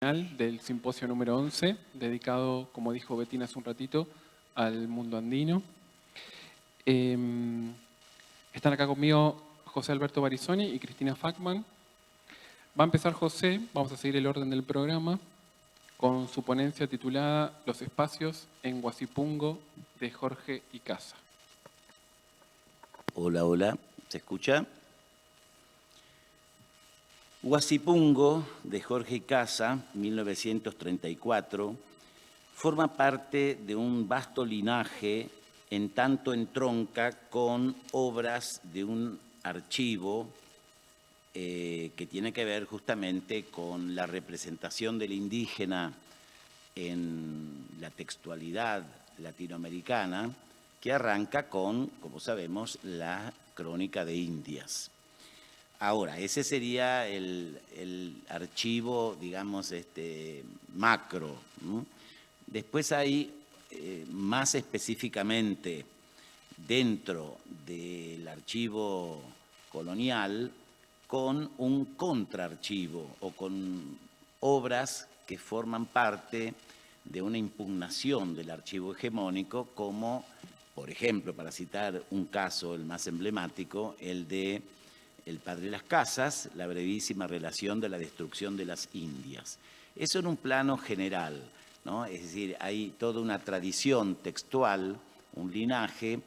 Del simposio número 11, dedicado, como dijo Betina hace un ratito, al mundo andino. Están acá conmigo José Alberto Barizoni y Cristina Fackman. Va a empezar José, vamos a seguir el orden del programa, con su ponencia titulada Los espacios en Huasipungo, de Jorge Icaza. Hola, hola, ¿se escucha? Huasipungo, de Jorge Icaza, 1934, forma parte de un vasto linaje, en tanto entronca con obras de un archivo que tiene que ver justamente con la representación del indígena en la textualidad latinoamericana, que arranca con, como sabemos, la Crónica de Indias. Ahora, ese sería el archivo, digamos, macro, ¿no? Después hay, más específicamente, dentro del archivo colonial, con un contraarchivo o con obras que forman parte de una impugnación del archivo hegemónico, como, por ejemplo, para citar un caso, el más emblemático, el de El padre Las Casas, la brevísima relación de la destrucción de las Indias. Eso en un plano general, ¿no? Es decir, hay toda una tradición textual, un linaje,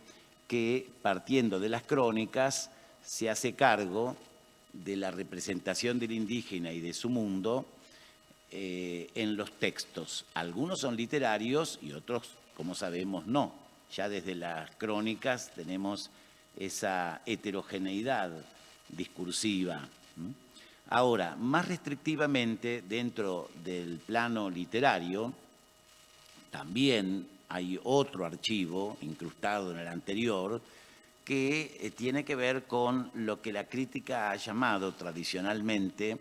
que partiendo de las crónicas se hace cargo de la representación del indígena y de su mundo en los textos. Algunos son literarios y otros, como sabemos, no. Ya desde las crónicas tenemos esa heterogeneidad discursiva. Ahora, más restrictivamente, dentro del plano literario, también hay otro archivo incrustado en el anterior que tiene que ver con lo que la crítica ha llamado tradicionalmente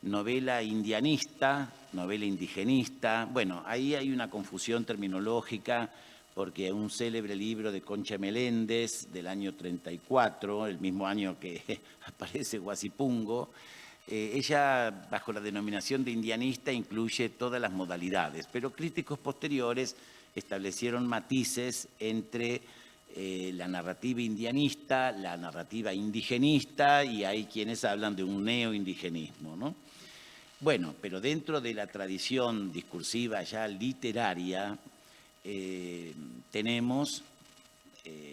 novela indianista, novela indigenista. Bueno, ahí hay una confusión terminológica porque un célebre libro de Concha Meléndez del año 34, el mismo año que aparece Huasipungo, ella, bajo la denominación de indianista, incluye todas las modalidades, pero críticos posteriores establecieron matices entre la narrativa indianista, la narrativa indigenista, y hay quienes hablan de un neoindigenismo, ¿no? Bueno, pero dentro de la tradición discursiva ya literaria, tenemos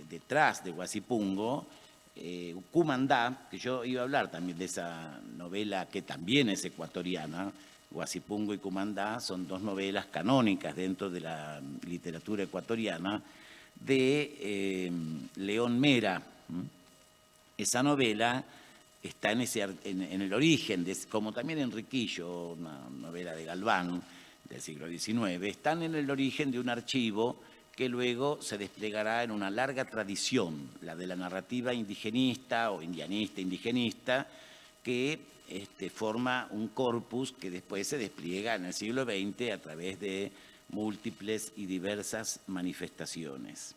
detrás de Huasipungo Cumandá, que yo iba a hablar también de esa novela que también es ecuatoriana. Huasipungo y Cumandá son dos novelas canónicas dentro de la literatura ecuatoriana de León Mera. Esa novela está en el origen, como también Enriquillo, una novela de Galván del siglo XIX, están en el origen de un archivo que luego se desplegará en una larga tradición, la de la narrativa indigenista o indianista, indigenista, que forma un corpus que después se despliega en el siglo XX a través de múltiples y diversas manifestaciones.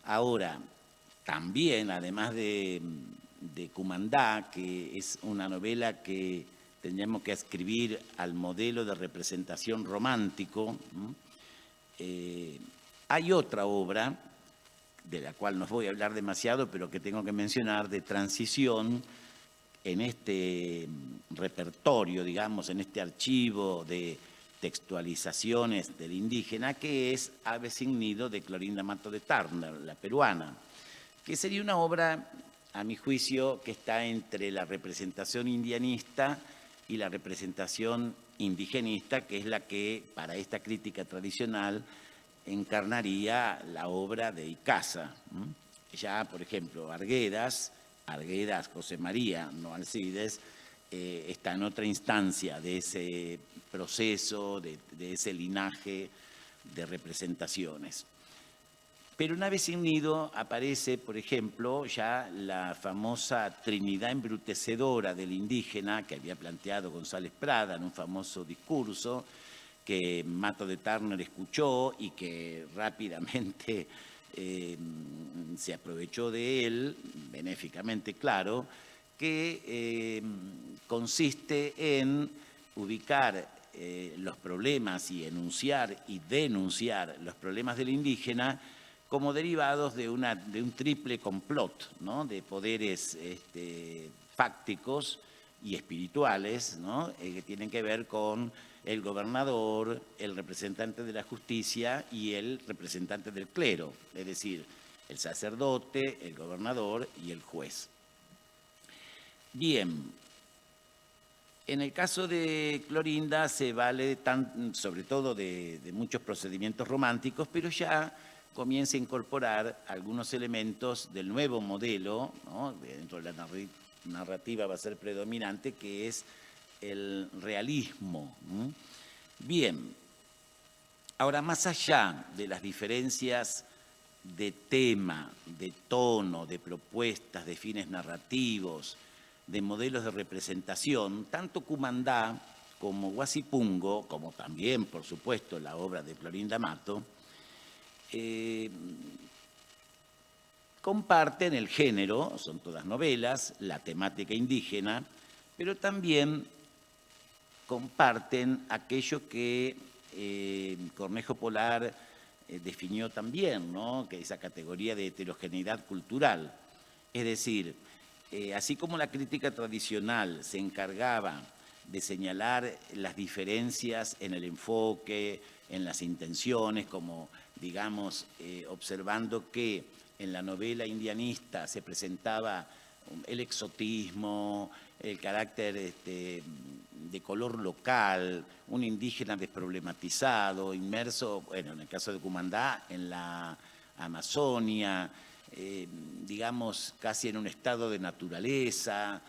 Ahora, también, además de Cumandá, que es una novela que tendríamos que escribir al modelo de representación romántico, hay otra obra, de la cual no voy a hablar demasiado, pero que tengo que mencionar, de transición en este repertorio, digamos, en este archivo de textualizaciones del indígena, que es Ave sin nido, de Clorinda Mato de Turner, la peruana, que sería una obra, a mi juicio, que está entre la representación indianista y la representación indigenista, que es la que, para esta crítica tradicional, encarnaría la obra de Icaza. Ya, por ejemplo, Arguedas, José María, no Alcides, está en otra instancia de ese proceso, de ese linaje de representaciones. Pero una vez sin nido aparece, por ejemplo, ya la famosa Trinidad embrutecedora del indígena que había planteado González Prada en un famoso discurso que Mato de Turner escuchó y que rápidamente se aprovechó de él, benéficamente claro, que consiste en ubicar los problemas y enunciar y denunciar los problemas del indígena como derivados de un triple complot, ¿no?, de poderes fácticos y espirituales, ¿no?, que tienen que ver con el gobernador, el representante de la justicia y el representante del clero, es decir, el sacerdote, el gobernador y el juez. Bien, en el caso de Clorinda se vale sobre todo de muchos procedimientos románticos, pero ya comienza a incorporar algunos elementos del nuevo modelo, ¿no?, dentro de la narrativa va a ser predominante, que es el realismo. Bien, ahora más allá de las diferencias de tema, de tono, de propuestas, de fines narrativos, de modelos de representación, tanto Cumandá como Huasipungo, como también, por supuesto, la obra de Clorinda Matto, comparten el género, son todas novelas, la temática indígena, pero también comparten aquello que Cornejo Polar definió también, ¿no?, que esa categoría de heterogeneidad cultural. Es decir, así como la crítica tradicional se encargaba de señalar las diferencias en el enfoque, en las intenciones, como, digamos, observando que en la novela indianista se presentaba el exotismo, el carácter de color local, un indígena desproblematizado, inmerso, bueno, en el caso de Cumandá, en la Amazonia, digamos, casi en un estado de naturaleza.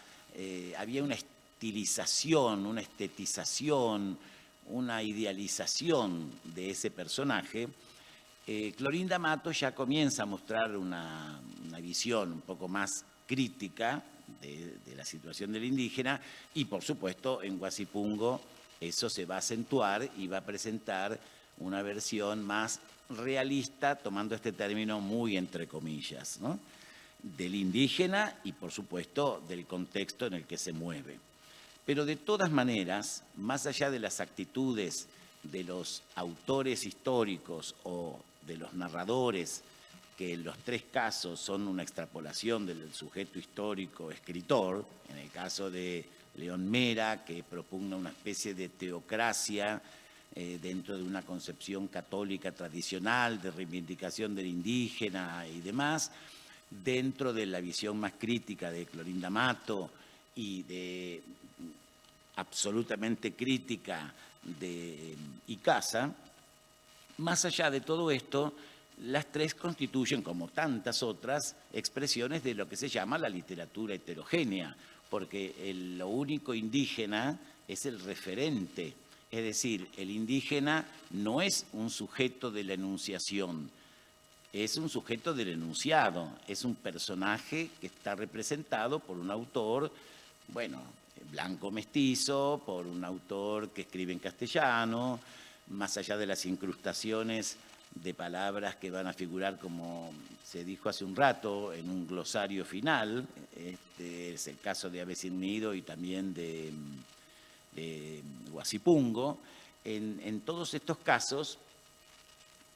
Había una estilización, una estetización, una idealización de ese personaje. Clorinda Matto ya comienza a mostrar una visión un poco más crítica de la situación del indígena y, por supuesto, en Huasipungo eso se va a acentuar y va a presentar una versión más realista, tomando este término muy entre comillas, ¿no?, del indígena y, por supuesto, del contexto en el que se mueve. Pero de todas maneras, más allá de las actitudes de los autores históricos o de los narradores, que en los tres casos son una extrapolación del sujeto histórico escritor, en el caso de León Mera, que propugna una especie de teocracia dentro de una concepción católica tradicional de reivindicación del indígena y demás, dentro de la visión más crítica de Clorinda Matto y de absolutamente crítica de Icaza. Más allá de todo esto, las tres constituyen, como tantas otras, expresiones de lo que se llama la literatura heterogénea, porque lo único indígena es el referente, es decir, el indígena no es un sujeto de la enunciación, es un sujeto del enunciado, es un personaje que está representado por un autor, bueno, blanco mestizo, por un autor que escribe en castellano, más allá de las incrustaciones de palabras que van a figurar, como se dijo hace un rato, en un glosario final. Es el caso de Ave sin Nido y también de Huasipungo. En todos estos casos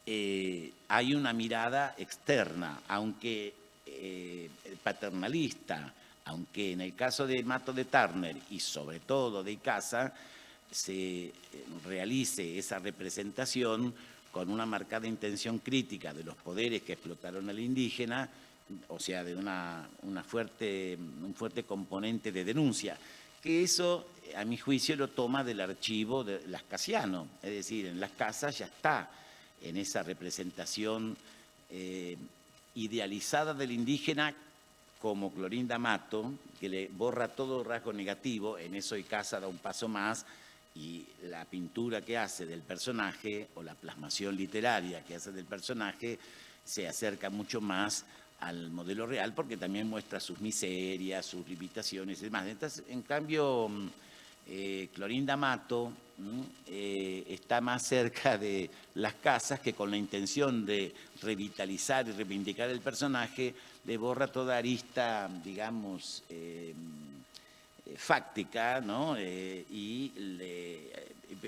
hay una mirada externa, aunque paternalista, aunque en el caso de Matto de Turner y sobre todo de Icaza se realice esa representación con una marcada intención crítica de los poderes que explotaron al indígena, o sea, de un fuerte componente de denuncia, que eso, a mi juicio, lo toma del archivo de lascasiano, es decir, en Las Casas ya está en esa representación idealizada del indígena como Clorinda Matto, que le borra todo rasgo negativo. En eso Icaza da un paso más y la pintura que hace del personaje o la plasmación literaria que hace del personaje se acerca mucho más al modelo real porque también muestra sus miserias, sus limitaciones y demás. Entonces, en cambio, Clorinda Matto está más cerca de Las Casas, que con la intención de revitalizar y reivindicar el personaje le borra toda arista, digamos, fáctica, ¿no? Y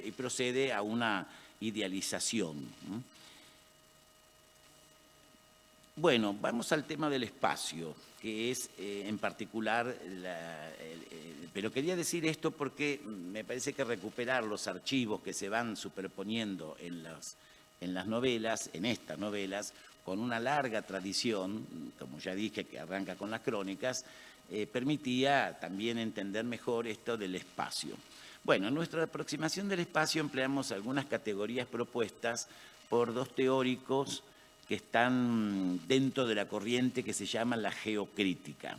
y procede a una idealización. Bueno, vamos al tema del espacio, que es en particular, pero quería decir esto porque me parece que recuperar los archivos que se van superponiendo en las novelas, en estas novelas, con una larga tradición, como ya dije, que arranca con las crónicas, permitía también entender mejor esto del espacio. Bueno, en nuestra aproximación del espacio empleamos algunas categorías propuestas por dos teóricos que están dentro de la corriente que se llama la geocrítica.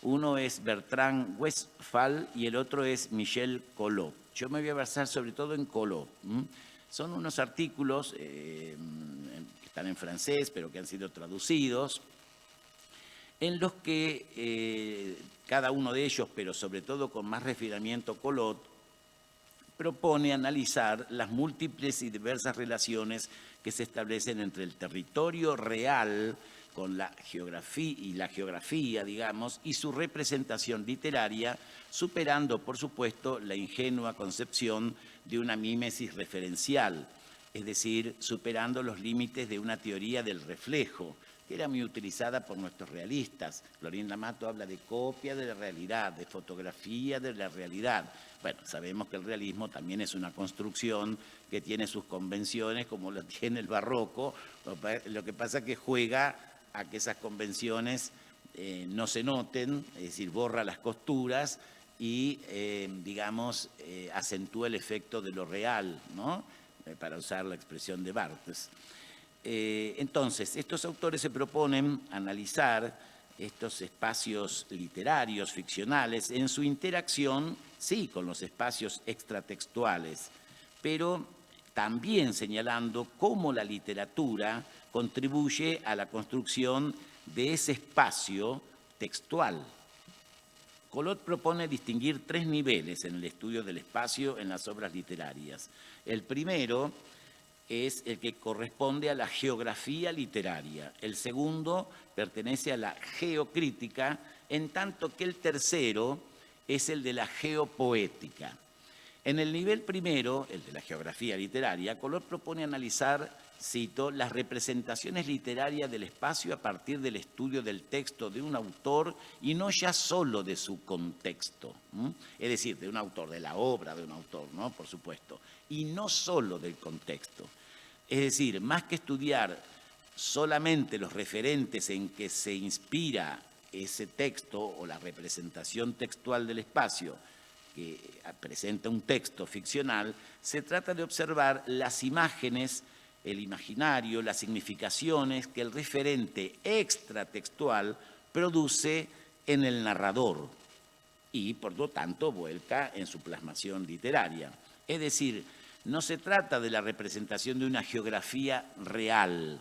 Uno es Bertrand Westphal y el otro es Michel Collot. Yo me voy a basar sobre todo en Collot. Son unos artículos que están en francés, pero que han sido traducidos, en los que cada uno de ellos, pero sobre todo con más refinamiento Collot, propone analizar las múltiples y diversas relaciones que se establecen entre el territorio real con la geografía, digamos, y su representación literaria, superando, por supuesto, la ingenua concepción de una mímesis referencial, es decir, superando los límites de una teoría del reflejo, que era muy utilizada por nuestros realistas. Florín Amato habla de copia de la realidad, de fotografía de la realidad. Bueno, sabemos que el realismo también es una construcción que tiene sus convenciones, como lo tiene el barroco. Lo que pasa es que juega a que esas convenciones no se noten, es decir, borra las costuras y, digamos, acentúa el efecto de lo real, ¿no? Para usar la expresión de Barthes. Entonces, estos autores se proponen analizar estos espacios literarios, ficcionales, en su interacción, sí, con los espacios extratextuales, pero también señalando cómo la literatura contribuye a la construcción de ese espacio textual. Collot propone distinguir tres niveles en el estudio del espacio en las obras literarias. El primero es el que corresponde a la geografía literaria. El segundo pertenece a la geocrítica, en tanto que el tercero es el de la geopoética. En el nivel primero, el de la geografía literaria, Collot propone analizar, cito, las representaciones literarias del espacio a partir del estudio del texto de un autor y no ya solo de su contexto. Es decir, de un autor, de la obra de un autor, ¿no? Por supuesto, y no solo del contexto. Es decir, más que estudiar solamente los referentes en que se inspira ese texto o la representación textual del espacio que presenta un texto ficcional, se trata de observar las imágenes, el imaginario, las significaciones que el referente extratextual produce en el narrador y, por lo tanto, vuelca en su plasmación literaria. Es decir, no se trata de la representación de una geografía real,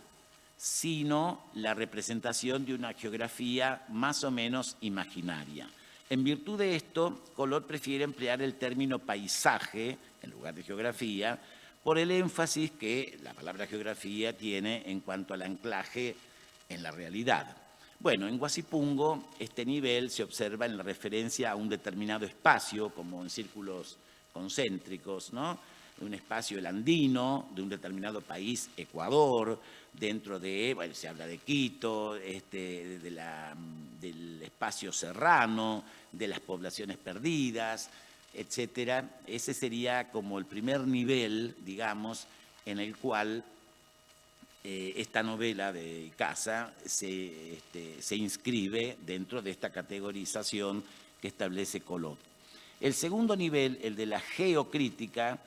sino la representación de una geografía más o menos imaginaria. En virtud de esto, Collot prefiere emplear el término paisaje en lugar de geografía, por el énfasis que la palabra geografía tiene en cuanto al anclaje en la realidad. Bueno, en Guasipungo este nivel se observa en la referencia a un determinado espacio, como en círculos concéntricos, ¿no? Un espacio el andino, de un determinado país, Ecuador, dentro de, bueno, se habla de Quito, del espacio serrano, de las poblaciones perdidas, etcétera. Ese sería como el primer nivel, digamos, en el cual esta novela de Casa se inscribe dentro de esta categorización que establece Collot. El segundo nivel, el de la geocrítica,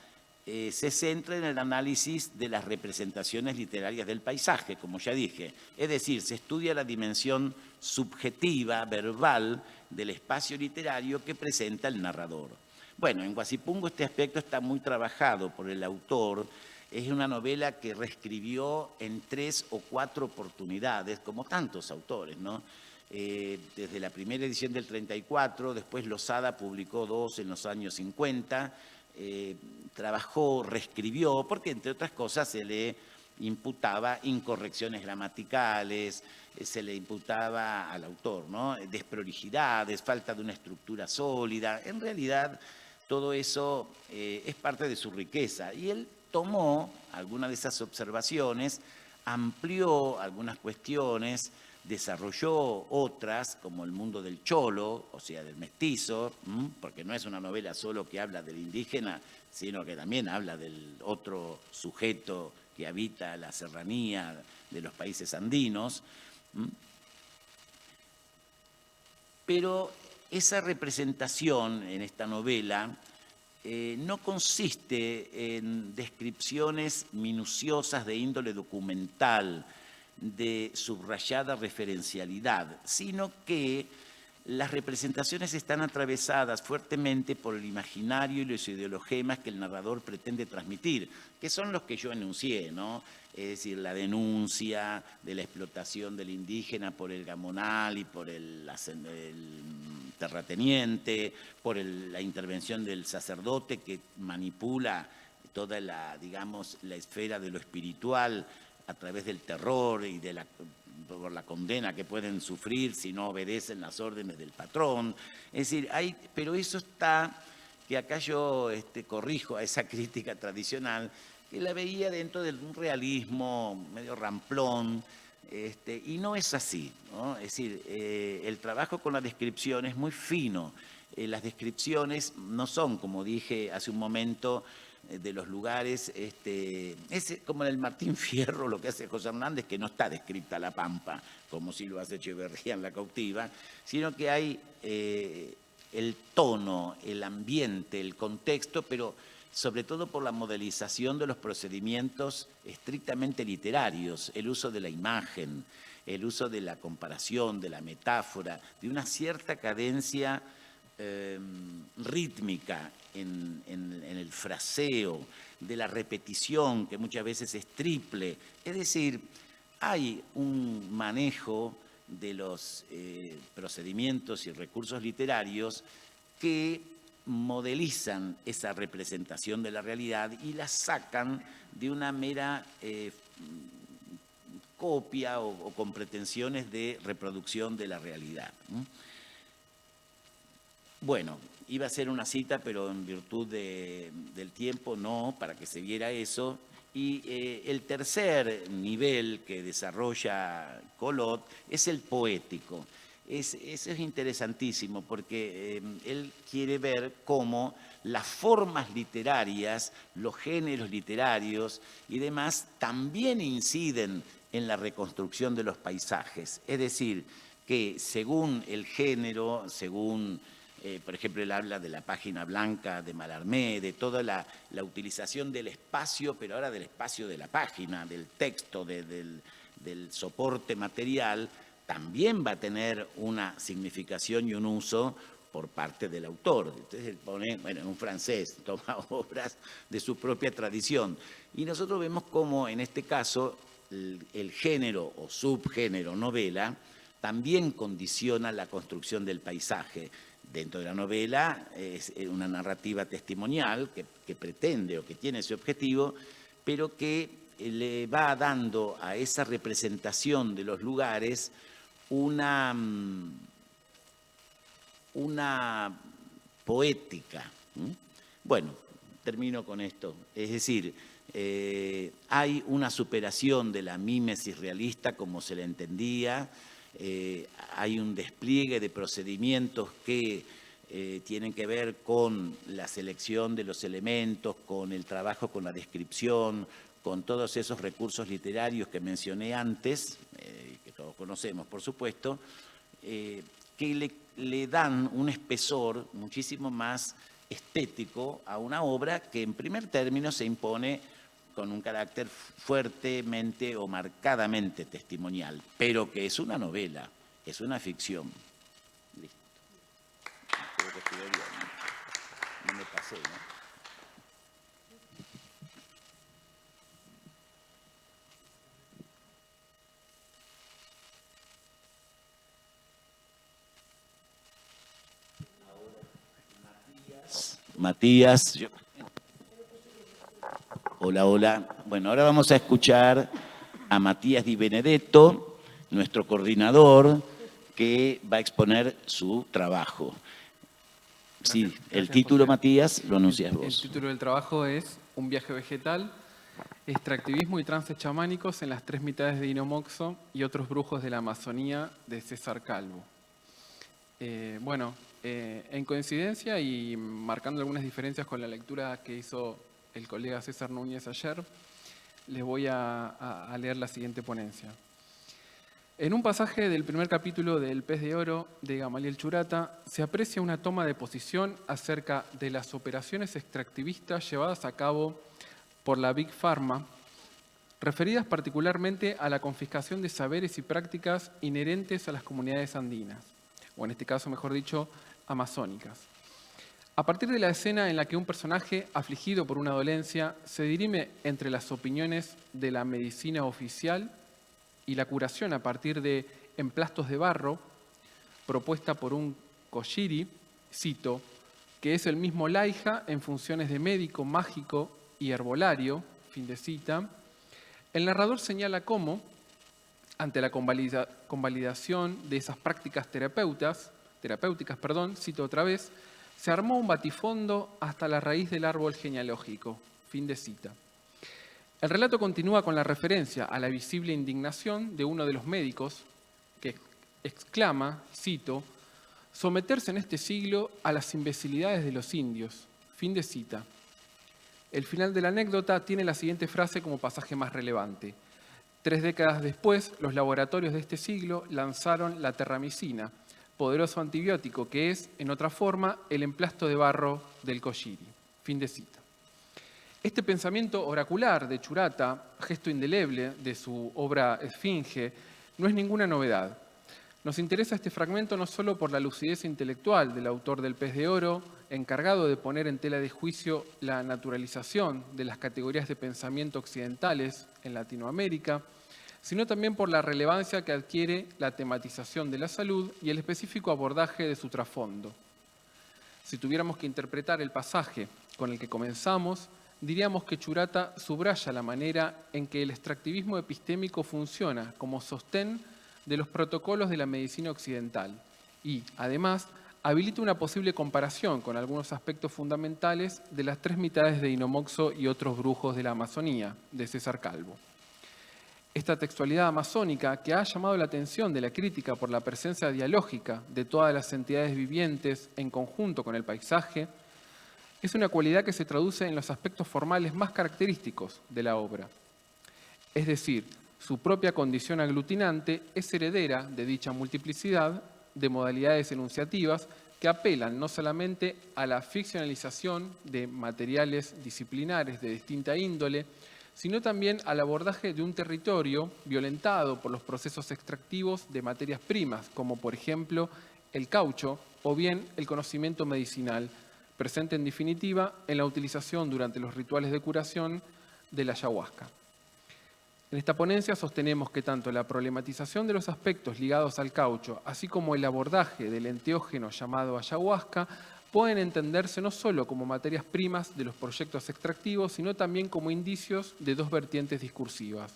se centra en el análisis de las representaciones literarias del paisaje, como ya dije. Es decir, se estudia la dimensión subjetiva, verbal, del espacio literario que presenta el narrador. Bueno, en Guasipungo este aspecto está muy trabajado por el autor. Es una novela que reescribió en 3 o 4 oportunidades, como tantos autores, ¿no? Desde la primera edición del 34, después Losada publicó 2 en los años 50, trabajó, reescribió, porque entre otras cosas se le imputaba incorrecciones gramaticales, se le imputaba al autor, ¿no? Desprolijidades, falta de una estructura sólida. En realidad todo eso es parte de su riqueza. Y él tomó algunas de esas observaciones, amplió algunas cuestiones, desarrolló otras, como el mundo del cholo, o sea, del mestizo, porque no es una novela solo que habla del indígena, sino que también habla del otro sujeto que habita la serranía de los países andinos. Pero esa representación en esta novela no consiste en descripciones minuciosas de índole documental, de subrayada referencialidad, sino que las representaciones están atravesadas fuertemente por el imaginario y los ideologemas que el narrador pretende transmitir, que son los que yo enuncié, ¿no? Es decir, la denuncia de la explotación del indígena por el gamonal y por el terrateniente, por la intervención del sacerdote que manipula toda la, digamos, la esfera de lo espiritual a través del terror y por la condena que pueden sufrir si no obedecen las órdenes del patrón. Es decir, pero eso está, que acá yo corrijo a esa crítica tradicional, que la veía dentro de un realismo medio ramplón, y no es así, ¿no? Es decir, el trabajo con la descripción es muy fino. Las descripciones no son, como dije hace un momento, de los lugares, es como en el Martín Fierro lo que hace José Hernández, que no está descrita la Pampa, como si lo hace Echeverría en La Cautiva, sino que hay el tono, el ambiente, el contexto, pero sobre todo por la modelización de los procedimientos estrictamente literarios, el uso de la imagen, el uso de la comparación, de la metáfora, de una cierta cadencia rítmica en el fraseo, de la repetición, que muchas veces es triple. Es decir, hay un manejo de los procedimientos y recursos literarios que modelizan esa representación de la realidad y la sacan de una mera copia o con pretensiones de reproducción de la realidad. Bueno, iba a ser una cita, pero en virtud del tiempo no, para que se viera eso. Y el tercer nivel que desarrolla Collot es el poético. Eso es interesantísimo porque él quiere ver cómo las formas literarias, los géneros literarios y demás también inciden en la reconstrucción de los paisajes. Es decir, que según el género, según, por ejemplo, él habla de la página blanca de Mallarmé, de toda la utilización del espacio, pero ahora del espacio de la página, del texto, del soporte material, también va a tener una significación y un uso por parte del autor. Entonces él pone, bueno, un francés, toma obras de su propia tradición. Y nosotros vemos cómo en este caso el género o subgénero novela también condiciona la construcción del paisaje. Dentro de la novela es una narrativa testimonial que pretende o que tiene ese objetivo, pero que le va dando a esa representación de los lugares una poética. Bueno, termino con esto. Es decir, hay una superación de la mímesis realista como se la entendía, hay un despliegue de procedimientos que tienen que ver con la selección de los elementos, con el trabajo con la descripción, con todos esos recursos literarios que mencioné antes, que todos conocemos, por supuesto, que le dan un espesor muchísimo más estético a una obra que en primer término se impone con un carácter fuertemente o marcadamente testimonial, pero que es una novela, es una ficción. Listo. Creo que estuve bien, ¿no? No me pasé, ¿no? Matías. Hola, hola. Bueno, ahora vamos a escuchar a Matías Di Benedetto, nuestro coordinador, que va a exponer su trabajo. Sí, Gracias, el título, José. Matías, lo anuncias El vos. título del trabajo es Un viaje vegetal, extractivismo y trances chamánicos en las tres mitades de Inomoxo y otros brujos de la Amazonía, de César Calvo. En coincidencia y marcando algunas diferencias con la lectura que hizo el colega César Núñez ayer, les voy a leer la siguiente ponencia. En un pasaje del primer capítulo del Pez de Oro de Gamaliel Churata se aprecia una toma de posición acerca de las operaciones extractivistas llevadas a cabo por la Big Pharma, referidas particularmente a la confiscación de saberes y prácticas inherentes a las comunidades andinas, o en este caso, mejor dicho, amazónicas. A partir de la escena en la que un personaje afligido por una dolencia se dirime entre las opiniones de la medicina oficial y la curación a partir de emplastos de barro, propuesta por un Koshiri, cito, que es el mismo Laija en funciones de médico, mágico y herbolario, fin de cita, el narrador señala cómo, ante la convalidación de esas prácticas terapéuticas, cito otra vez, se armó un batifondo hasta la raíz del árbol genealógico, fin de cita. El relato continúa con la referencia a la visible indignación de uno de los médicos que exclama, cito, someterse en este siglo a las imbecilidades de los indios, fin de cita. El final de la anécdota tiene la siguiente frase como pasaje más relevante. 3 décadas después, los laboratorios de este siglo lanzaron la terramicina, poderoso antibiótico que es, en otra forma, el emplasto de barro del Koshiri, fin de cita. Este pensamiento oracular de Churata, gesto indeleble de su obra Esfinge, no es ninguna novedad. Nos interesa este fragmento no solo por la lucidez intelectual del autor del Pez de Oro, encargado de poner en tela de juicio la naturalización de las categorías de pensamiento occidentales en Latinoamérica, sino también por la relevancia que adquiere la tematización de la salud y el específico abordaje de su trasfondo. Si tuviéramos que interpretar el pasaje con el que comenzamos, diríamos que Churata subraya la manera en que el extractivismo epistémico funciona como sostén de los protocolos de la medicina occidental y, además, habilita una posible comparación con algunos aspectos fundamentales de las tres mitades de Inomoxo y otros brujos de la Amazonía, de César Calvo. Esta textualidad amazónica, que ha llamado la atención de la crítica por la presencia dialógica de todas las entidades vivientes en conjunto con el paisaje, es una cualidad que se traduce en los aspectos formales más característicos de la obra. Es decir, su propia condición aglutinante es heredera de dicha multiplicidad de modalidades enunciativas que apelan no solamente a la ficcionalización de materiales disciplinares de distinta índole, sino también al abordaje de un territorio violentado por los procesos extractivos de materias primas, como por ejemplo el caucho o bien el conocimiento medicinal, presente en definitiva en la utilización durante los rituales de curación de la ayahuasca. En esta ponencia sostenemos que tanto la problematización de los aspectos ligados al caucho, así como el abordaje del enteógeno llamado ayahuasca, pueden entenderse no solo como materias primas de los proyectos extractivos, sino también como indicios de dos vertientes discursivas.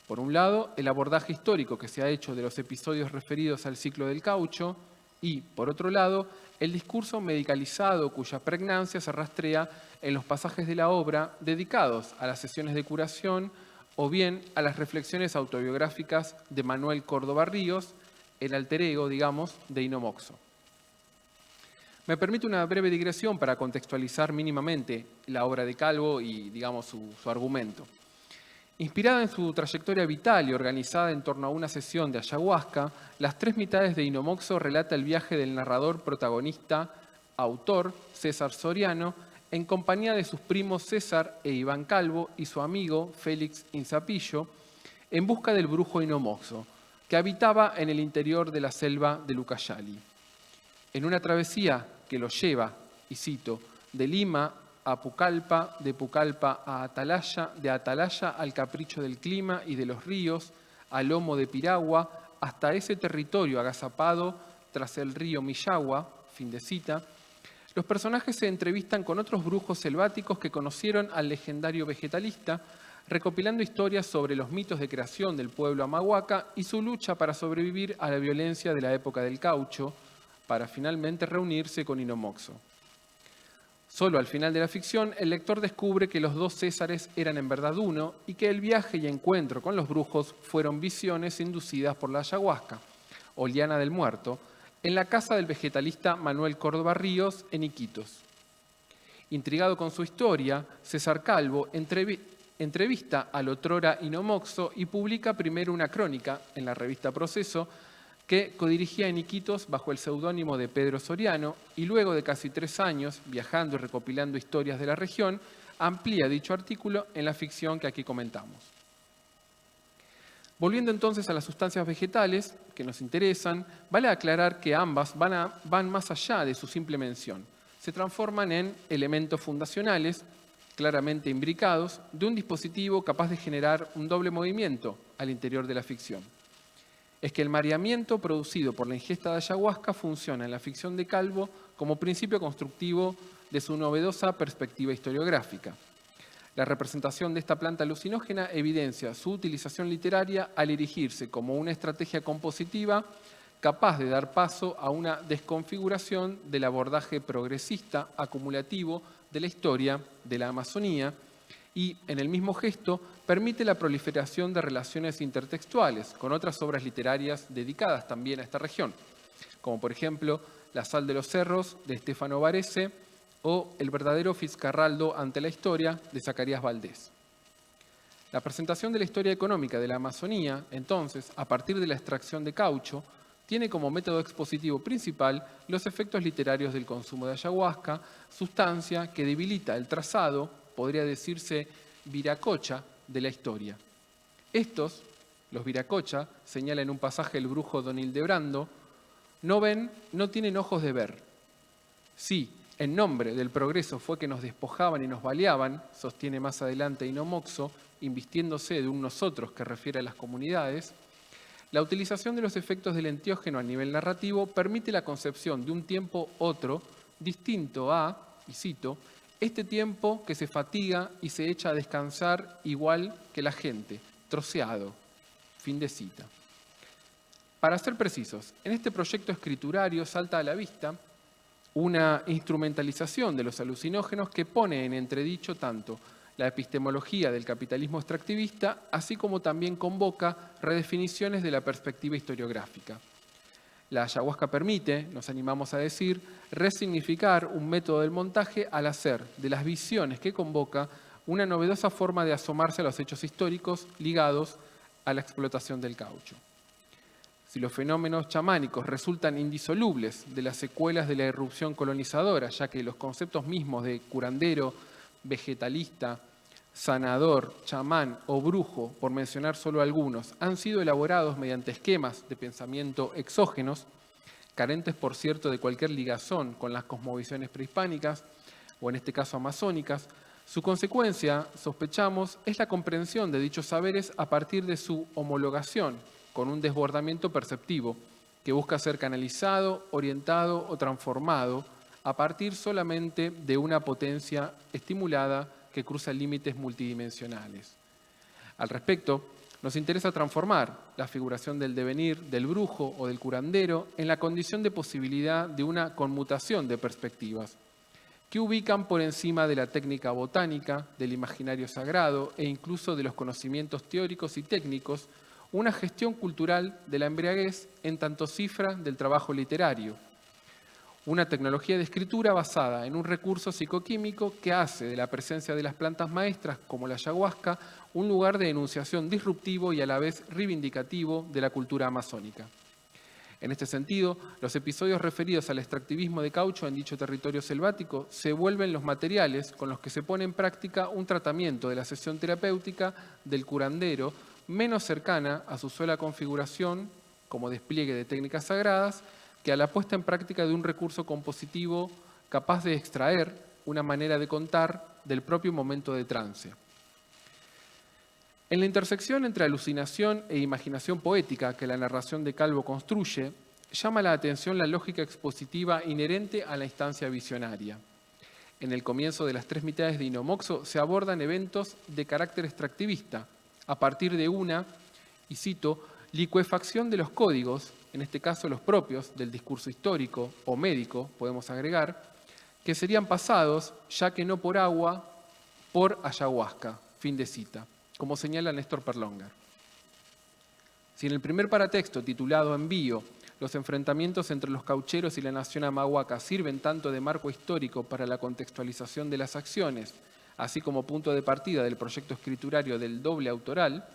Por un lado, el abordaje histórico que se ha hecho de los episodios referidos al ciclo del caucho y, por otro lado, el discurso medicalizado cuya pregnancia se rastrea en los pasajes de la obra dedicados a las sesiones de curación o bien a las reflexiones autobiográficas de Manuel Córdoba Ríos, el alter ego, digamos, de Inomoxo. Me permite una breve digresión para contextualizar mínimamente la obra de Calvo y, digamos, su argumento. Inspirada en su trayectoria vital y organizada en torno a una sesión de ayahuasca, Las tres mitades de Inomoxo relata el viaje del narrador protagonista, autor, César Soriano, en compañía de sus primos César e Iván Calvo y su amigo Félix Inzapillo, en busca del brujo Inomoxo, que habitaba en el interior de la selva de Lucayali. En una travesía que lo lleva, y cito, de Lima a Pucallpa, de Pucallpa a Atalaya, de Atalaya al capricho del clima y de los ríos, al lomo de Piragua, hasta ese territorio agazapado tras el río Millagua, fin de cita, los personajes se entrevistan con otros brujos selváticos que conocieron al legendario vegetalista, recopilando historias sobre los mitos de creación del pueblo amahuaca y su lucha para sobrevivir a la violencia de la época del caucho, para finalmente reunirse con Inomoxo. Solo al final de la ficción, el lector descubre que los dos Césares eran en verdad uno y que el viaje y encuentro con los brujos fueron visiones inducidas por la ayahuasca, o liana del muerto, en la casa del vegetalista Manuel Córdoba Ríos, en Iquitos. Intrigado con su historia, César Calvo entrevista al otrora Inomoxo y publica primero una crónica en la revista Proceso que codirigía en Iquitos bajo el seudónimo de Pedro Soriano y luego de casi 3 años, viajando y recopilando historias de la región, amplía dicho artículo en la ficción que aquí comentamos. Volviendo entonces a las sustancias vegetales que nos interesan, vale aclarar que ambas van más allá de su simple mención. Se transforman en elementos fundacionales, claramente imbricados, de un dispositivo capaz de generar un doble movimiento al interior de la ficción. Es que el mareamiento producido por la ingesta de ayahuasca funciona en la ficción de Calvo como principio constructivo de su novedosa perspectiva historiográfica. La representación de esta planta alucinógena evidencia su utilización literaria al erigirse como una estrategia compositiva capaz de dar paso a una desconfiguración del abordaje progresista acumulativo de la historia de la Amazonía y, en el mismo gesto, permite la proliferación de relaciones intertextuales con otras obras literarias dedicadas también a esta región, como por ejemplo La sal de los cerros, de Stefano Varese, o El verdadero Fitzcarraldo ante la historia, de Zacarías Valdés. La presentación de la historia económica de la Amazonía, entonces, a partir de la extracción de caucho, tiene como método expositivo principal los efectos literarios del consumo de ayahuasca, sustancia que debilita el trazado, podría decirse viracocha, de la historia. Estos, los viracocha, señala en un pasaje el brujo Don Hildebrando, no ven, no tienen ojos de ver. Sí, en nombre del progreso fue que nos despojaban y nos baleaban, sostiene más adelante Inomoxo, invistiéndose de un nosotros que refiere a las comunidades. La utilización de los efectos del enteógeno a nivel narrativo permite la concepción de un tiempo otro, distinto a, y cito, este tiempo que se fatiga y se echa a descansar igual que la gente, troceado. Fin de cita. Para ser precisos, en este proyecto escriturario salta a la vista una instrumentalización de los alucinógenos que pone en entredicho tanto la epistemología del capitalismo extractivista, así como también convoca redefiniciones de la perspectiva historiográfica. La ayahuasca permite, nos animamos a decir, resignificar un método del montaje al hacer de las visiones que convoca una novedosa forma de asomarse a los hechos históricos ligados a la explotación del caucho. Si los fenómenos chamánicos resultan indisolubles de las secuelas de la irrupción colonizadora, ya que los conceptos mismos de curandero, vegetalista, sanador, chamán o brujo, por mencionar solo algunos, han sido elaborados mediante esquemas de pensamiento exógenos, carentes, por cierto, de cualquier ligazón con las cosmovisiones prehispánicas, o en este caso amazónicas, su consecuencia, sospechamos, es la comprensión de dichos saberes a partir de su homologación, con un desbordamiento perceptivo, que busca ser canalizado, orientado o transformado a partir solamente de una potencia estimulada que cruza límites multidimensionales. Al respecto, nos interesa transformar la figuración del devenir del brujo o del curandero en la condición de posibilidad de una conmutación de perspectivas, que ubican por encima de la técnica botánica, del imaginario sagrado e incluso de los conocimientos teóricos y técnicos, una gestión cultural de la embriaguez en tanto cifra del trabajo literario. Una tecnología de escritura basada en un recurso psicoquímico que hace de la presencia de las plantas maestras, como la ayahuasca, un lugar de enunciación disruptivo y a la vez reivindicativo de la cultura amazónica. En este sentido, los episodios referidos al extractivismo de caucho en dicho territorio selvático se vuelven los materiales con los que se pone en práctica un tratamiento de la sesión terapéutica del curandero menos cercana a su sola configuración como despliegue de técnicas sagradas que a la puesta en práctica de un recurso compositivo capaz de extraer una manera de contar del propio momento de trance. En la intersección entre alucinación e imaginación poética que la narración de Calvo construye, llama la atención la lógica expositiva inherente a la instancia visionaria. En el comienzo de las 3 mitades de Inomoxo se abordan eventos de carácter extractivista, a partir de una, y cito, licuefacción de los códigos en este caso los propios del discurso histórico o médico, podemos agregar, que serían pasados, ya que no por agua, por ayahuasca, fin de cita, como señala Néstor Perlonger. Si en el primer paratexto, titulado Envío, los enfrentamientos entre los caucheros y la nación amahuaca sirven tanto de marco histórico para la contextualización de las acciones, así como punto de partida del proyecto escriturario del doble autoral,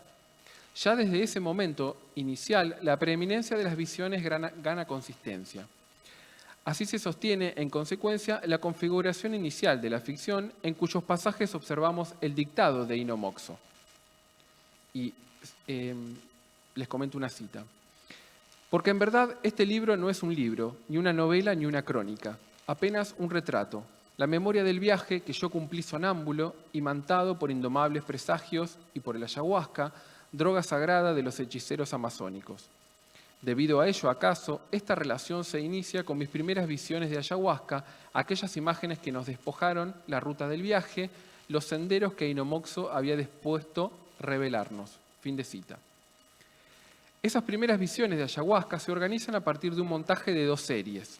ya desde ese momento inicial la preeminencia de las visiones gana consistencia. Así se sostiene, en consecuencia, la configuración inicial de la ficción, en cuyos pasajes observamos el dictado de Ino Moxo. Y les comento una cita. Porque en verdad este libro no es un libro, ni una novela, ni una crónica, apenas un retrato, la memoria del viaje que yo cumplí sonámbulo, imantado por indomables presagios y por el ayahuasca, droga sagrada de los hechiceros amazónicos. Debido a ello, acaso, esta relación se inicia con mis primeras visiones de ayahuasca, aquellas imágenes que nos despojaron la ruta del viaje, los senderos que Ino Moxo había dispuesto revelarnos. Fin de cita. Esas primeras visiones de ayahuasca se organizan a partir de un montaje de dos series.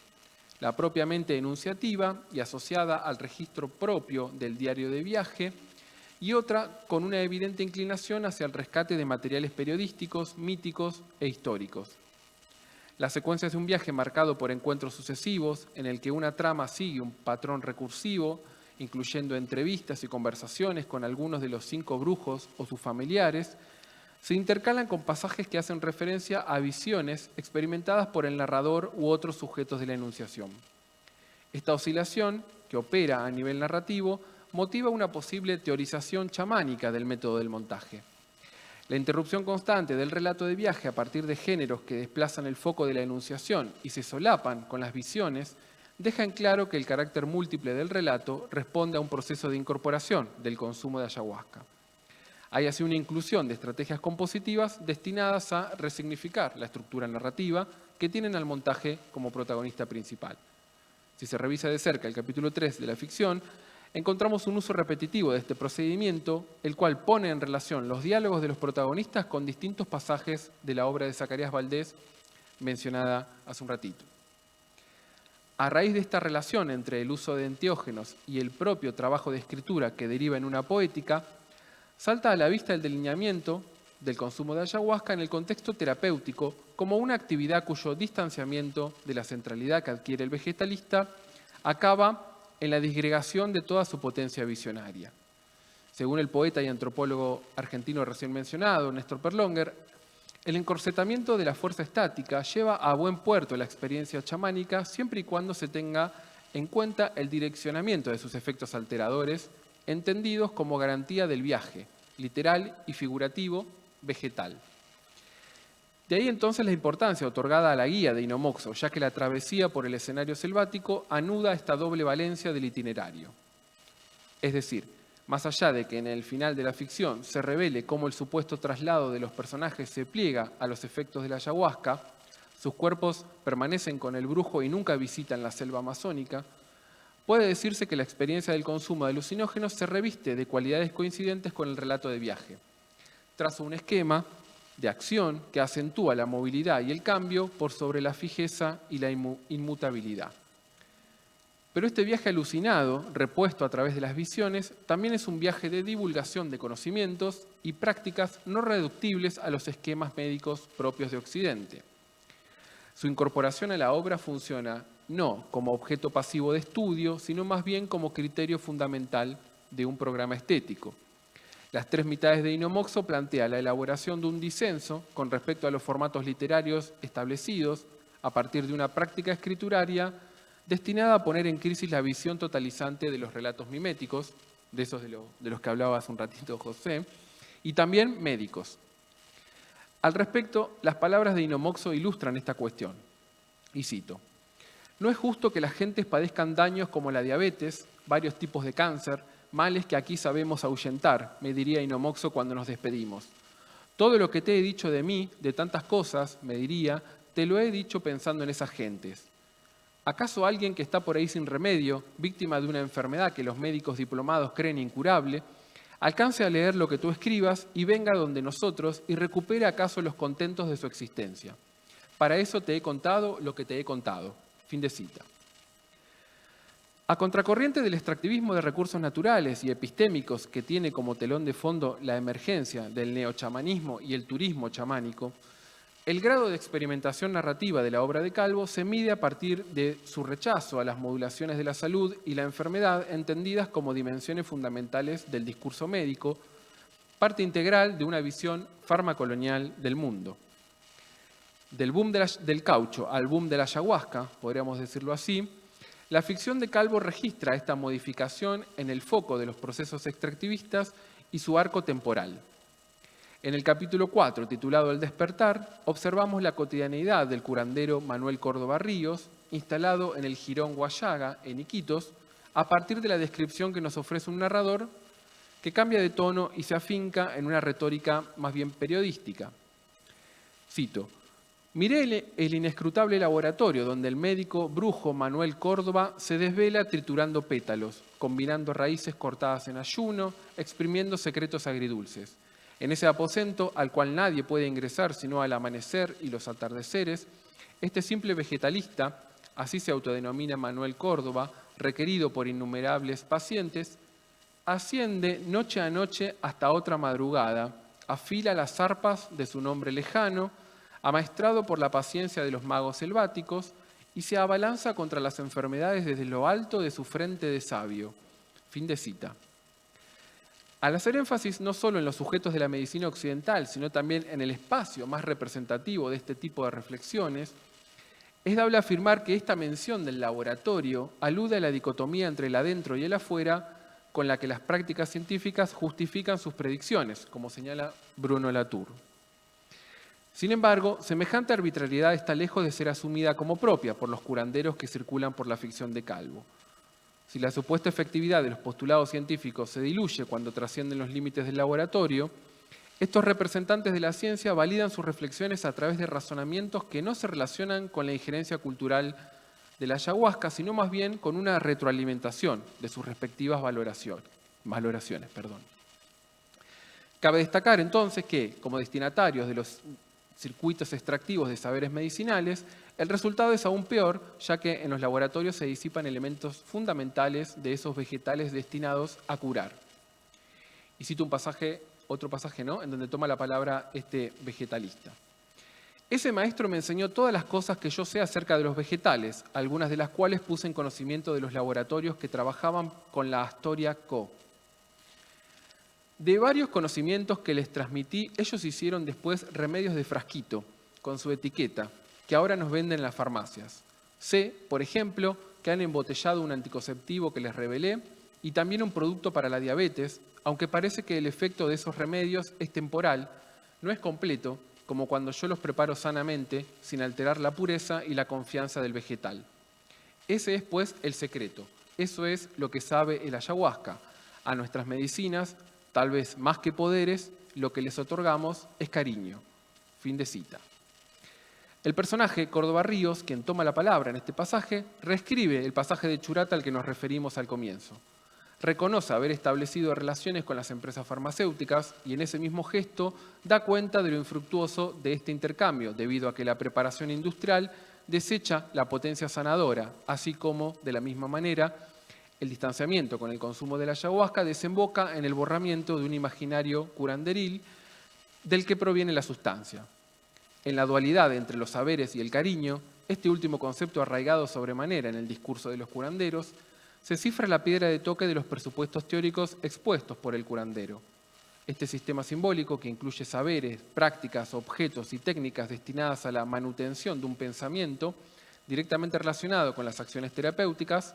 La propiamente enunciativa y asociada al registro propio del diario de viaje, y otra con una evidente inclinación hacia el rescate de materiales periodísticos, míticos e históricos. La secuencia es de un viaje marcado por encuentros sucesivos, en el que una trama sigue un patrón recursivo, incluyendo entrevistas y conversaciones con algunos de los 5 brujos o sus familiares, se intercalan con pasajes que hacen referencia a visiones experimentadas por el narrador u otros sujetos de la enunciación. Esta oscilación, que opera a nivel narrativo, motiva una posible teorización chamánica del método del montaje. La interrupción constante del relato de viaje a partir de géneros que desplazan el foco de la enunciación y se solapan con las visiones, deja en claro que el carácter múltiple del relato responde a un proceso de incorporación del consumo de ayahuasca. Hay así una inclusión de estrategias compositivas destinadas a resignificar la estructura narrativa que tienen al montaje como protagonista principal. Si se revisa de cerca el capítulo 3 de la ficción, encontramos un uso repetitivo de este procedimiento, el cual pone en relación los diálogos de los protagonistas con distintos pasajes de la obra de Zacarías Valdés, mencionada hace un ratito. A raíz de esta relación entre el uso de enteógenos y el propio trabajo de escritura que deriva en una poética, salta a la vista el delineamiento del consumo de ayahuasca en el contexto terapéutico como una actividad cuyo distanciamiento de la centralidad que adquiere el vegetalista acaba en la disgregación de toda su potencia visionaria. Según el poeta y antropólogo argentino recién mencionado, Néstor Perlonger, el encorsetamiento de la fuerza estática lleva a buen puerto la experiencia chamánica siempre y cuando se tenga en cuenta el direccionamiento de sus efectos alteradores, entendidos como garantía del viaje, literal y figurativo, vegetal. De ahí entonces la importancia otorgada a la guía de Ino Moxo, ya que la travesía por el escenario selvático anuda esta doble valencia del itinerario. Es decir, más allá de que en el final de la ficción se revele cómo el supuesto traslado de los personajes se pliega a los efectos de la ayahuasca, sus cuerpos permanecen con el brujo y nunca visitan la selva amazónica, puede decirse que la experiencia del consumo de alucinógenos se reviste de cualidades coincidentes con el relato de viaje. Traza un esquema de acción que acentúa la movilidad y el cambio por sobre la fijeza y la inmutabilidad. Pero este viaje alucinado, repuesto a través de las visiones, también es un viaje de divulgación de conocimientos y prácticas no reductibles a los esquemas médicos propios de Occidente. Su incorporación a la obra funciona no como objeto pasivo de estudio, sino más bien como criterio fundamental de un programa estético. Las 3 mitades de Ino Moxo plantea la elaboración de un disenso con respecto a los formatos literarios establecidos a partir de una práctica escrituraria destinada a poner en crisis la visión totalizante de los relatos miméticos, de esos de los que hablaba hace un ratito José, y también médicos. Al respecto, las palabras de Ino Moxo ilustran esta cuestión, y cito: «No es justo que las gentes padezcan daños como la diabetes, varios tipos de cáncer, males que aquí sabemos ahuyentar», me diría Ino Moxo cuando nos despedimos. «Todo lo que te he dicho de mí, de tantas cosas, me diría, te lo he dicho pensando en esas gentes. ¿Acaso alguien que está por ahí sin remedio, víctima de una enfermedad que los médicos diplomados creen incurable, alcance a leer lo que tú escribas y venga donde nosotros y recupere acaso los contentos de su existencia? Para eso te he contado lo que te he contado. Fin de cita. A contracorriente del extractivismo de recursos naturales y epistémicos que tiene como telón de fondo la emergencia del neochamanismo y el turismo chamánico, el grado de experimentación narrativa de la obra de Calvo se mide a partir de su rechazo a las modulaciones de la salud y la enfermedad entendidas como dimensiones fundamentales del discurso médico, parte integral de una visión farmacolonial del mundo. Del boom del caucho al boom de la ayahuasca, podríamos decirlo así, la ficción de Calvo registra esta modificación en el foco de los procesos extractivistas y su arco temporal. En el capítulo 4, titulado El despertar, observamos la cotidianeidad del curandero Manuel Córdoba Ríos, instalado en el Jirón Huallaga, en Iquitos, a partir de la descripción que nos ofrece un narrador que cambia de tono y se afinca en una retórica más bien periodística. Cito: «Miré el inescrutable laboratorio donde el médico brujo Manuel Córdoba se desvela triturando pétalos, combinando raíces cortadas en ayuno, exprimiendo secretos agridulces. En ese aposento, al cual nadie puede ingresar sino al amanecer y los atardeceres, este simple vegetalista, así se autodenomina Manuel Córdoba, requerido por innumerables pacientes, asciende noche a noche hasta otra madrugada, afila las arpas de su nombre lejano, amaestrado por la paciencia de los magos selváticos, y se abalanza contra las enfermedades desde lo alto de su frente de sabio». Fin de cita. Al hacer énfasis no solo en los sujetos de la medicina occidental, sino también en el espacio más representativo de este tipo de reflexiones, es dable afirmar que esta mención del laboratorio alude a la dicotomía entre el adentro y el afuera con la que las prácticas científicas justifican sus predicciones, como señala Bruno Latour. Sin embargo, semejante arbitrariedad está lejos de ser asumida como propia por los curanderos que circulan por la ficción de Calvo. Si la supuesta efectividad de los postulados científicos se diluye cuando trascienden los límites del laboratorio, estos representantes de la ciencia validan sus reflexiones a través de razonamientos que no se relacionan con la injerencia cultural de la ayahuasca, sino más bien con una retroalimentación de sus respectivas valoraciones. Cabe destacar entonces que, como destinatarios de los circuitos extractivos de saberes medicinales, el resultado es aún peor, ya que en los laboratorios se disipan elementos fundamentales de esos vegetales destinados a curar. Y cito otro pasaje, ¿no?, en donde toma la palabra este vegetalista. «Ese maestro me enseñó todas las cosas que yo sé acerca de los vegetales, algunas de las cuales puse en conocimiento de los laboratorios que trabajaban con la Astoria Co. De varios conocimientos que les transmití, ellos hicieron después remedios de frasquito, con su etiqueta, que ahora nos venden en las farmacias. Sé, por ejemplo, que han embotellado un anticonceptivo que les revelé y también un producto para la diabetes, aunque parece que el efecto de esos remedios es temporal, no es completo, como cuando yo los preparo sanamente, sin alterar la pureza y la confianza del vegetal. Ese es, pues, el secreto. Eso es lo que sabe el ayahuasca. A nuestras medicinas, tal vez más que poderes, lo que les otorgamos es cariño». Fin de cita. El personaje Córdoba Ríos, quien toma la palabra en este pasaje, reescribe el pasaje de Churata al que nos referimos al comienzo. Reconoce haber establecido relaciones con las empresas farmacéuticas y en ese mismo gesto da cuenta de lo infructuoso de este intercambio, debido a que la preparación industrial desecha la potencia sanadora, así como, de la misma manera, el distanciamiento con el consumo de la ayahuasca desemboca en el borramiento de un imaginario curanderil del que proviene la sustancia. En la dualidad entre los saberes y el cariño, este último concepto arraigado sobremanera en el discurso de los curanderos, se cifra la piedra de toque de los presupuestos teóricos expuestos por el curandero. Este sistema simbólico, que incluye saberes, prácticas, objetos y técnicas destinadas a la manutención de un pensamiento directamente relacionado con las acciones terapéuticas,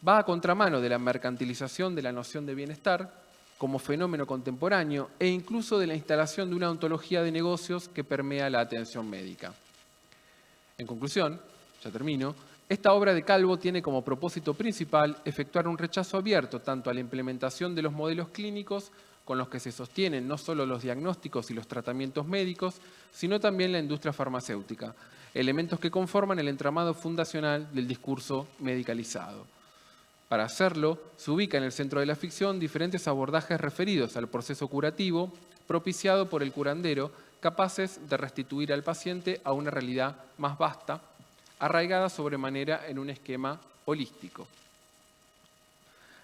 va a contramano de la mercantilización de la noción de bienestar como fenómeno contemporáneo e incluso de la instalación de una ontología de negocios que permea la atención médica. En conclusión, ya termino, esta obra de Calvo tiene como propósito principal efectuar un rechazo abierto tanto a la implementación de los modelos clínicos con los que se sostienen no solo los diagnósticos y los tratamientos médicos, sino también la industria farmacéutica, elementos que conforman el entramado fundacional del discurso medicalizado. Para hacerlo, se ubica en el centro de la ficción diferentes abordajes referidos al proceso curativo propiciado por el curandero capaces de restituir al paciente a una realidad más vasta, arraigada sobremanera en un esquema holístico.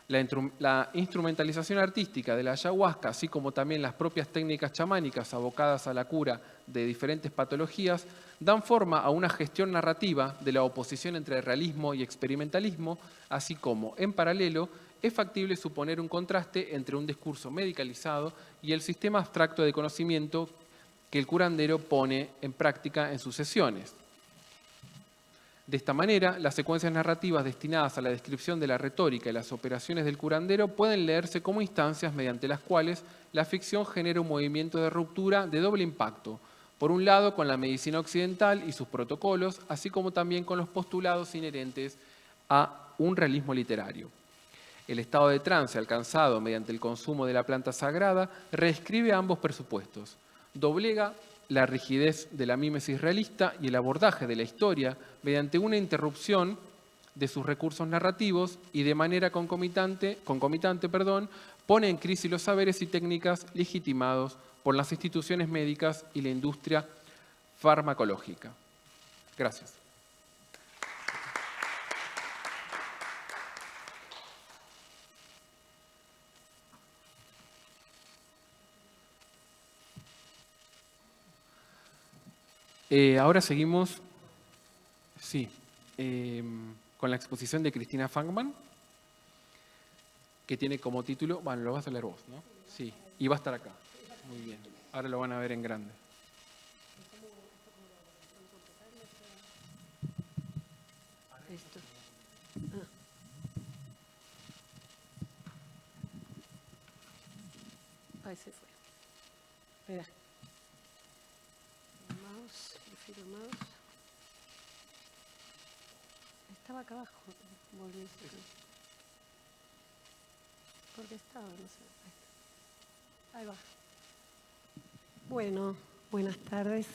La instrumentalización artística de la ayahuasca, así como también las propias técnicas chamánicas abocadas a la cura de diferentes patologías, dan forma a una gestión narrativa de la oposición entre realismo y experimentalismo, así como, en paralelo, es factible suponer un contraste entre un discurso medicalizado y el sistema abstracto de conocimiento que el curandero pone en práctica en sus sesiones. De esta manera, las secuencias narrativas destinadas a la descripción de la retórica y las operaciones del curandero pueden leerse como instancias mediante las cuales la ficción genera un movimiento de ruptura de doble impacto. Por un lado, con la medicina occidental y sus protocolos, así como también con los postulados inherentes a un realismo literario. El estado de trance alcanzado mediante el consumo de la planta sagrada reescribe ambos presupuestos, doblega la rigidez de la mímesis realista y el abordaje de la historia mediante una interrupción de sus recursos narrativos y de manera concomitante, pone en crisis los saberes y técnicas legitimados por las instituciones médicas y la industria farmacológica. Gracias. Ahora seguimos con la exposición de Christina Fackman, que tiene como título, bueno, lo vas a leer vos, ¿no? Sí, y va a estar acá. Muy bien, ahora lo van a ver en grande. Esto. Ahí se fue. Espera. Mouse, prefiero mouse. Estaba acá abajo. Volví a sacar. ¿Por qué estaba? No sé. Ahí va. Bueno, buenas tardes.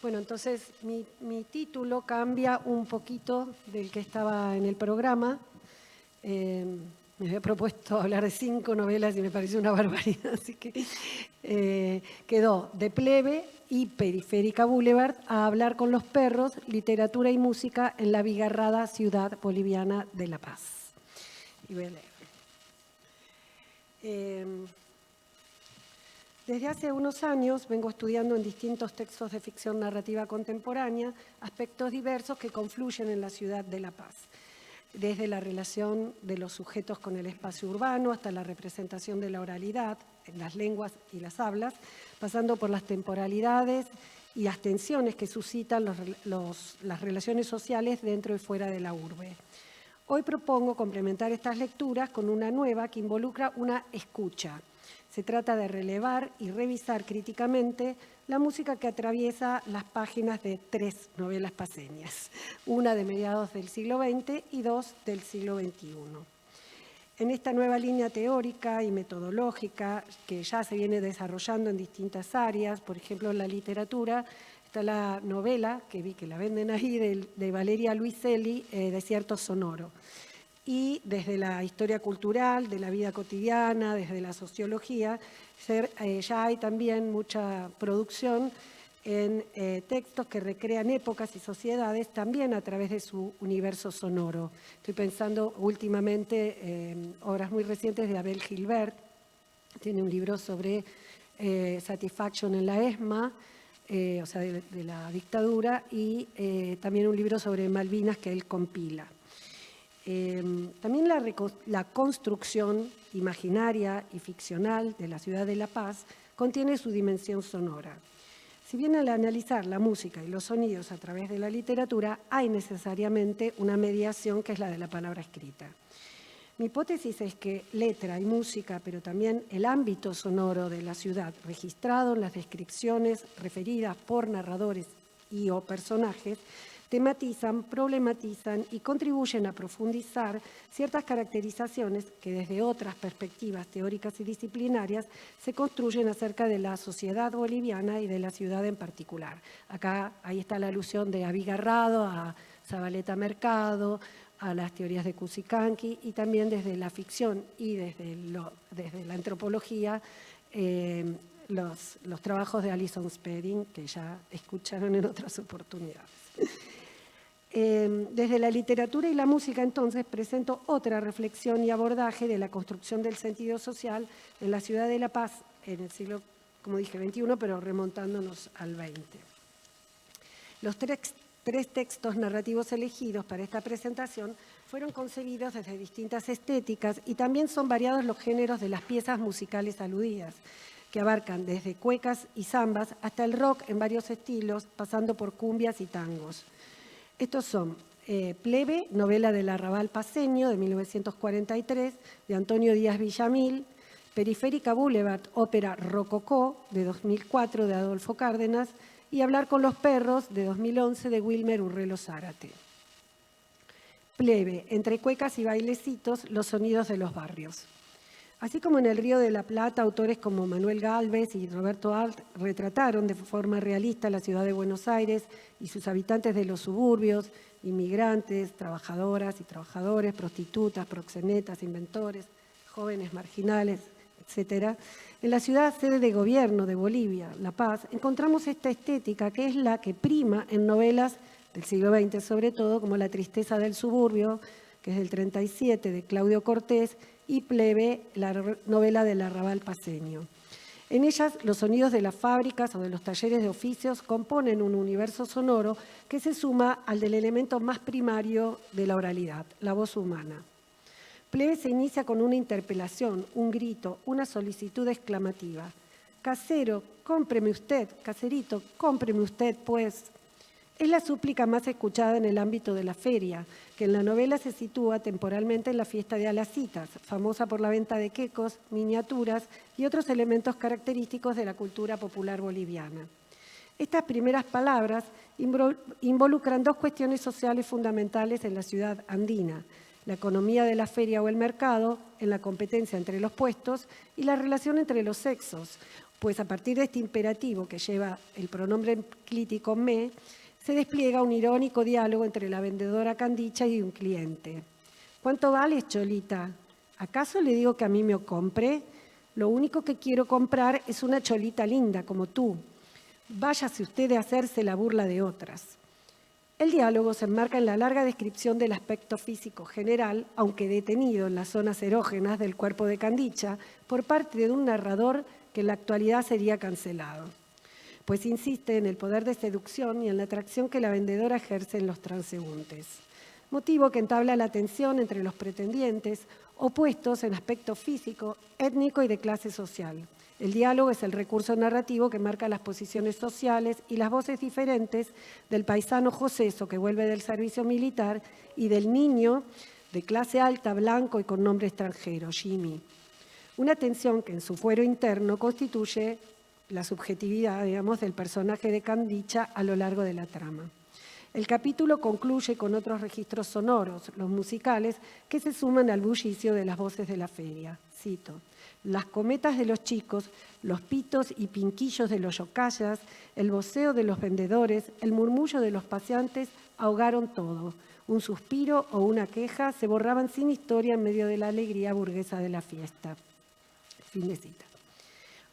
Bueno, entonces mi título cambia un poquito del que estaba en el programa. Me había propuesto hablar de 5 novelas y me pareció una barbaridad, así que quedó de Plebe y Periférica Boulevard a hablar con los perros, literatura y música en la abigarrada ciudad boliviana de La Paz. Y voy a leer. Desde hace unos años vengo estudiando en distintos textos de ficción narrativa contemporánea aspectos diversos que confluyen en la ciudad de La Paz, desde la relación de los sujetos con el espacio urbano hasta la representación de la oralidad, las lenguas y las hablas, pasando por las temporalidades y las tensiones que suscitan las relaciones sociales dentro y fuera de la urbe. Hoy propongo complementar estas lecturas con una nueva que involucra una escucha. Se trata de relevar y revisar críticamente la música que atraviesa las páginas de 3 novelas paceñas, una de mediados del siglo XX y 2 del siglo XXI. En esta nueva línea teórica y metodológica que ya se viene desarrollando en distintas áreas, por ejemplo en la literatura, está la novela, que vi que la venden ahí, de Valeria Luiselli, Desierto Sonoro. Y desde la historia cultural, de la vida cotidiana, desde la sociología, ya hay también mucha producción en textos que recrean épocas y sociedades también a través de su universo sonoro. Estoy pensando últimamente en obras muy recientes de Abel Gilbert, tiene un libro sobre Satisfaction en la ESMA, o sea, de la dictadura, y también un libro sobre Malvinas que él compila. También la construcción imaginaria y ficcional de la ciudad de La Paz contiene su dimensión sonora. Si bien al analizar la música y los sonidos a través de la literatura, hay necesariamente una mediación que es la de la palabra escrita. Mi hipótesis es que letra y música, pero también el ámbito sonoro de la ciudad, registrado en las descripciones referidas por narradores y o personajes, tematizan, problematizan y contribuyen a profundizar ciertas caracterizaciones que desde otras perspectivas teóricas y disciplinarias se construyen acerca de la sociedad boliviana y de la ciudad en particular. Ahí está la alusión de Abigarrado, a Zabaleta Mercado, a las teorías de Cusicanqui y también desde la ficción y desde la antropología los trabajos de Alison Spedding, que ya escucharon en otras oportunidades. Desde la literatura y la música, entonces, presento otra reflexión y abordaje de la construcción del sentido social en la ciudad de La Paz en el siglo, como dije, XXI, pero remontándonos al XX. Los tres textos narrativos elegidos para esta presentación fueron concebidos desde distintas estéticas y también son variados los géneros de las piezas musicales aludidas, que abarcan desde cuecas y zambas hasta el rock en varios estilos, pasando por cumbias y tangos. Estos son Plebe, novela del Arrabal paceño de 1943, de Antonio Díaz Villamil; Periférica Boulevard, ópera Rococó, de 2004, de Adolfo Cárdenas; y Hablar con los perros, de 2011, de Wilmer Urrelo Zárate. Plebe, entre cuecas y bailecitos, los sonidos de los barrios. Así como en el Río de la Plata, autores como Manuel Gálvez y Roberto Alt retrataron de forma realista la ciudad de Buenos Aires y sus habitantes de los suburbios, inmigrantes, trabajadoras y trabajadores, prostitutas, proxenetas, inventores, jóvenes marginales, etc. En la ciudad sede de gobierno de Bolivia, La Paz, encontramos esta estética que es la que prima en novelas del siglo XX, sobre todo, como La tristeza del suburbio, que es del 37, de Claudio Cortés, y Plebe, la novela del Arrabal paceño. En ellas, los sonidos de las fábricas o de los talleres de oficios componen un universo sonoro que se suma al del elemento más primario de la oralidad, la voz humana. Plebe se inicia con una interpelación, un grito, una solicitud exclamativa. Casero, cómpreme usted, caserito, cómpreme usted, pues. Es la súplica más escuchada en el ámbito de la feria, que en la novela se sitúa temporalmente en la fiesta de Alacitas, famosa por la venta de quecos, miniaturas y otros elementos característicos de la cultura popular boliviana. Estas primeras palabras involucran dos cuestiones sociales fundamentales en la ciudad andina: la economía de la feria o el mercado, en la competencia entre los puestos, y la relación entre los sexos, pues a partir de este imperativo que lleva el pronombre enclítico me, se despliega un irónico diálogo entre la vendedora candicha y un cliente. ¿Cuánto vales, Cholita? ¿Acaso le digo que a mí me compre? Lo único que quiero comprar es una cholita linda como tú. Váyase usted de hacerse la burla de otras. El diálogo se enmarca en la larga descripción del aspecto físico general, aunque detenido en las zonas erógenas del cuerpo de Candicha, por parte de un narrador que en la actualidad sería cancelado, pues insiste en el poder de seducción y en la atracción que la vendedora ejerce en los transeúntes, motivo que entabla la tensión entre los pretendientes, opuestos en aspecto físico, étnico y de clase social. El diálogo es el recurso narrativo que marca las posiciones sociales y las voces diferentes del paisano joseso que vuelve del servicio militar y del niño de clase alta, blanco y con nombre extranjero, Jimmy. Una tensión que en su fuero interno constituye la subjetividad, digamos, del personaje de Candicha a lo largo de la trama. El capítulo concluye con otros registros sonoros, los musicales, que se suman al bullicio de las voces de la feria. Cito: las cometas de los chicos, los pitos y pinquillos de los yocayas, el voceo de los vendedores, el murmullo de los paseantes ahogaron todo. Un suspiro o una queja se borraban sin historia en medio de la alegría burguesa de la fiesta. Fin de cita.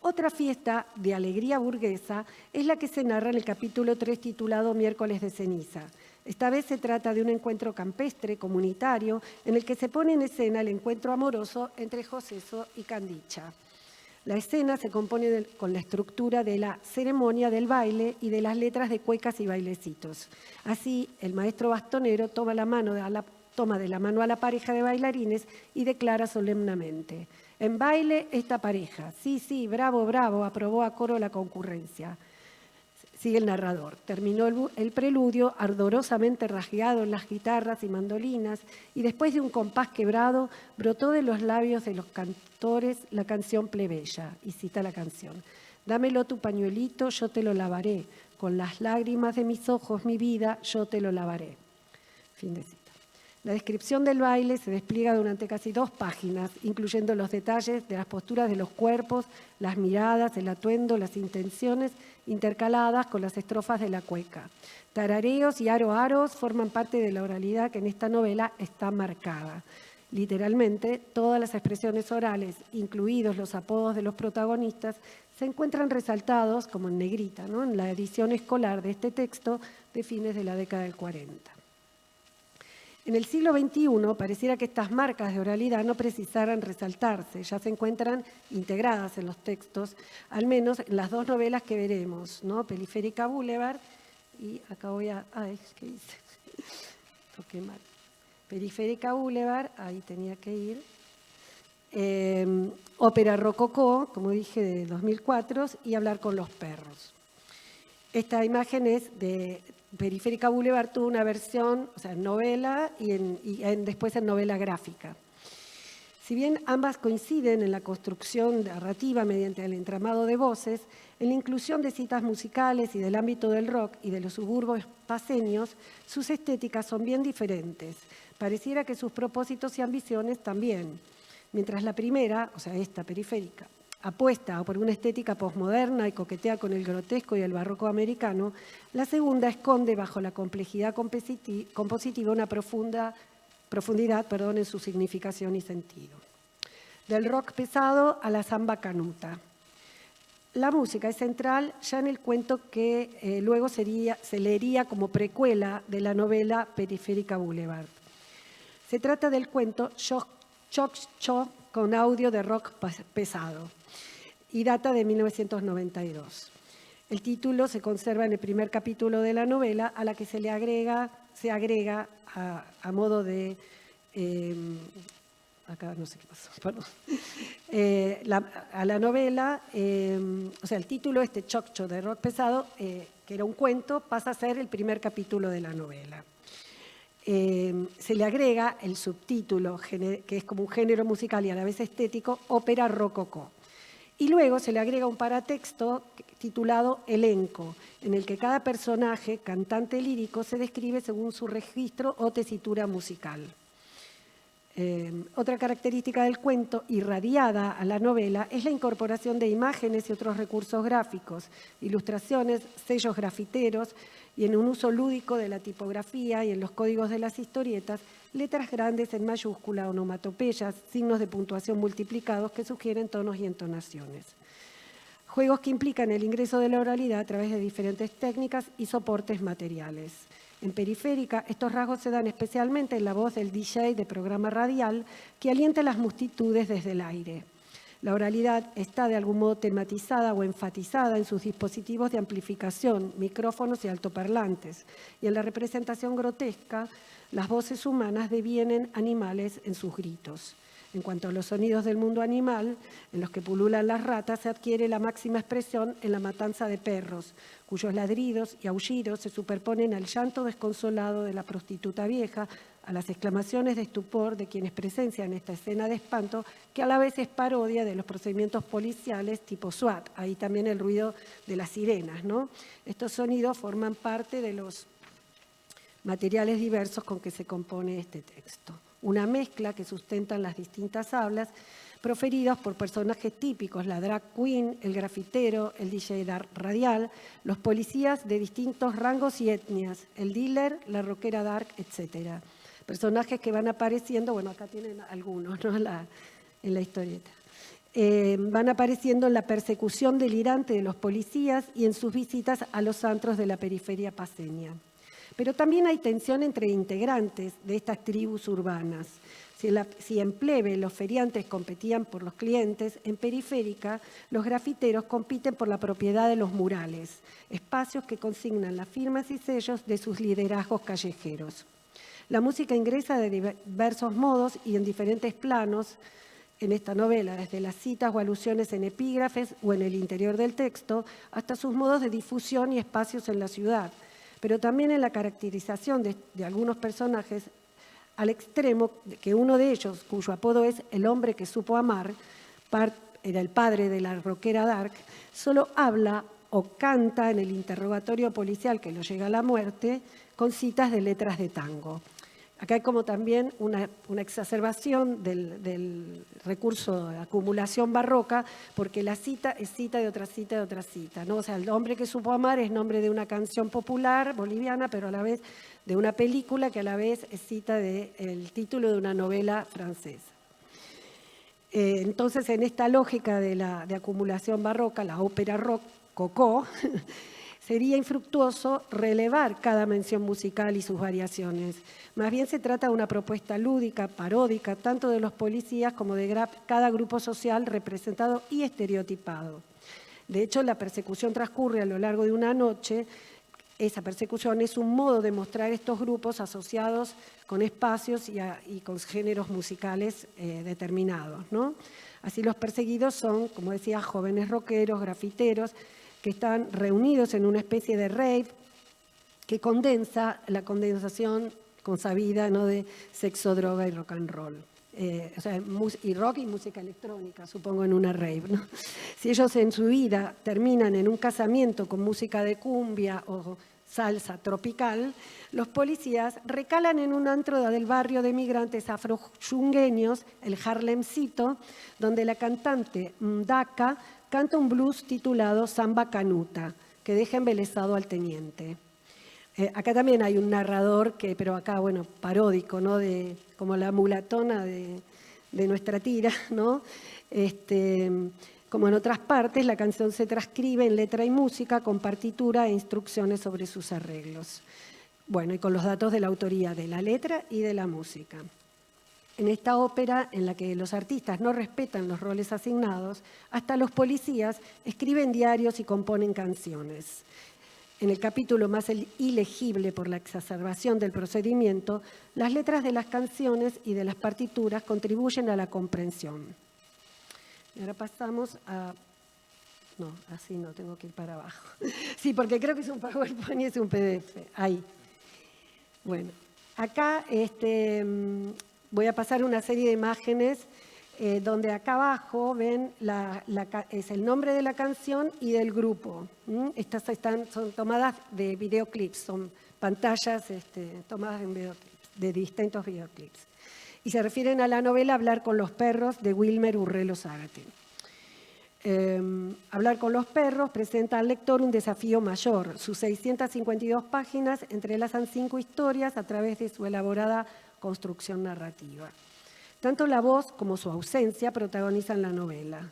Otra fiesta de alegría burguesa es la que se narra en el capítulo 3 titulado Miércoles de Ceniza. Esta vez se trata de un encuentro campestre, comunitario, en el que se pone en escena el encuentro amoroso entre Joseso y Candicha. La escena se compone con la estructura de la ceremonia del baile y de las letras de cuecas y bailecitos. Así, el maestro bastonero toma de la mano a la pareja de bailarines y declara solemnemente: en baile esta pareja. Sí, sí, bravo, bravo, aprobó a coro la concurrencia. Sigue el narrador. Terminó el preludio, ardorosamente rasgueado en las guitarras y mandolinas, y después de un compás quebrado, brotó de los labios de los cantores la canción plebeya. Y cita la canción: dámelo tu pañuelito, yo te lo lavaré. Con las lágrimas de mis ojos, mi vida, yo te lo lavaré. Fin de cita. La descripción del baile se despliega durante casi 2 páginas, incluyendo los detalles de las posturas de los cuerpos, las miradas, el atuendo, las intenciones, intercaladas con las estrofas de la cueca. Tarareos y aro-aros forman parte de la oralidad que en esta novela está marcada. Literalmente, todas las expresiones orales, incluidos los apodos de los protagonistas, se encuentran resaltados, como en negrita, ¿no?, en la edición escolar de este texto de fines de la década del 40. En el siglo XXI pareciera que estas marcas de oralidad no precisaran resaltarse, ya se encuentran integradas en los textos, al menos en las dos novelas que veremos, ¿no?, Periférica Boulevard y acá voy a... Ay, ¿qué hice? Toqué mal. Periférica Boulevard, ahí tenía que ir. Ópera Rococó, como dije, de 2004, y Hablar con los perros. Esta imagen es de Periférica Boulevard, tuvo una versión, o sea, en novela y después en novela gráfica. Si bien ambas coinciden en la construcción narrativa mediante el entramado de voces, en la inclusión de citas musicales y del ámbito del rock y de los suburbios paseños, sus estéticas son bien diferentes. Pareciera que sus propósitos y ambiciones también. Mientras la primera, o sea, esta Periférica, apuesta por una estética posmoderna y coquetea con el grotesco y el barroco americano, la segunda esconde bajo la complejidad compositiva una profundidad en su significación y sentido. Del rock pesado a la samba canuta. La música es central ya en el cuento que luego se leería como precuela de la novela Periférica Boulevard. Se trata del cuento Choc Choc con audio de rock pesado y data de 1992. El título se conserva en el primer capítulo de la novela, a la que se agrega a modo de... acá no sé qué pasó, perdón. A la novela, o sea, el título Choc de rock pesado, que era un cuento, pasa a ser el primer capítulo de la novela. Se le agrega el subtítulo, que es como un género musical y a la vez estético, ópera rococó. Y luego se le agrega un paratexto titulado Elenco, en el que cada personaje, cantante lírico, se describe según su registro o tesitura musical. Otra característica del cuento, irradiada a la novela, es la incorporación de imágenes y otros recursos gráficos, ilustraciones, sellos grafiteros y en un uso lúdico de la tipografía y en los códigos de las historietas, letras grandes en mayúscula, onomatopeyas, signos de puntuación multiplicados que sugieren tonos y entonaciones. Juegos que implican el ingreso de la oralidad a través de diferentes técnicas y soportes materiales. En Periférica, estos rasgos se dan especialmente en la voz del DJ de programa radial que alienta a las multitudes desde el aire. La oralidad está de algún modo tematizada o enfatizada en sus dispositivos de amplificación, micrófonos y altoparlantes, y en la representación grotesca, las voces humanas devienen animales en sus gritos. En cuanto a los sonidos del mundo animal, en los que pululan las ratas, se adquiere la máxima expresión en la matanza de perros, cuyos ladridos y aullidos se superponen al llanto desconsolado de la prostituta vieja, a las exclamaciones de estupor de quienes presencian esta escena de espanto, que a la vez es parodia de los procedimientos policiales tipo SWAT. Ahí también el ruido de las sirenas, ¿no? Estos sonidos forman parte de los materiales diversos con que se compone este texto. Una mezcla que sustentan las distintas hablas proferidas por personajes típicos, la drag queen, el grafitero, el DJ radial, los policías de distintos rangos y etnias, el dealer, la rockera dark, etc. Personajes que van apareciendo, bueno, acá tienen algunos, ¿no?, en la historieta. Van apareciendo en la persecución delirante de los policías y en sus visitas a los antros de la periferia paseña. Pero también hay tensión entre integrantes de estas tribus urbanas. Si en plebe los feriantes competían por los clientes, en Periférica los grafiteros compiten por la propiedad de los murales, espacios que consignan las firmas y sellos de sus liderazgos callejeros. La música ingresa de diversos modos y en diferentes planos en esta novela, desde las citas o alusiones en epígrafes o en el interior del texto, hasta sus modos de difusión y espacios en la ciudad, pero también en la caracterización de algunos personajes, al extremo que uno de ellos, cuyo apodo es el hombre que supo amar, era el padre de la rockera dark, solo habla o canta en el interrogatorio policial que lo llega a la muerte con citas de letras de tango. Acá hay como también una exacerbación del recurso de acumulación barroca, porque la cita es cita de otra cita de otra cita, ¿no? O sea, el hombre que supo amar es nombre de una canción popular boliviana, pero a la vez de una película que a la vez es cita del título de una novela francesa. Entonces, en esta lógica de acumulación barroca, la ópera rococó, sería infructuoso relevar cada mención musical y sus variaciones. Más bien se trata de una propuesta lúdica, paródica, tanto de los policías como de cada grupo social representado y estereotipado. De hecho, la persecución transcurre a lo largo de una noche. Esa persecución es un modo de mostrar estos grupos asociados con espacios y con géneros musicales determinados, ¿no? Así los perseguidos son, como decía, jóvenes rockeros, grafiteros, que están reunidos en una especie de rave que condensa la condensación consabida, ¿no?, de sexo, droga y rock and roll. O sea, y rock y música electrónica, supongo, en una rave, ¿no? Si ellos en su vida terminan en un casamiento con música de cumbia o salsa tropical, los policías recalan en un antro del barrio de migrantes afroyungueños, el Harlemcito, donde la cantante Mdaka canta un blues titulado Samba Canuta, que deja embelesado al teniente. Acá también hay un narrador, pero acá, bueno, paródico, ¿no? Como la mulatona de nuestra tira, ¿no? Como en otras partes, la canción se transcribe en letra y música con partitura e instrucciones sobre sus arreglos. Bueno, y con los datos de la autoría de la letra y de la música. En esta ópera, en la que los artistas no respetan los roles asignados, hasta los policías escriben diarios y componen canciones. En el capítulo más ilegible por la exacerbación del procedimiento, las letras de las canciones y de las partituras contribuyen a la comprensión. Y ahora pasamos a... No, así no, tengo que ir para abajo. Sí, porque creo que es un PowerPoint y es un PDF. Ahí. Bueno, acá voy a pasar una serie de imágenes donde acá abajo ven es el nombre de la canción y del grupo. Estas son tomadas de videoclips, son pantallas tomadas en videoclips, de distintos videoclips. Y se refieren a la novela Hablar con los perros de Wilmer Urrelo Zárate. Hablar con los perros presenta al lector un desafío mayor. Sus 652 páginas entrelazan 5 historias a través de su elaborada construcción narrativa. Tanto la voz como su ausencia protagonizan la novela.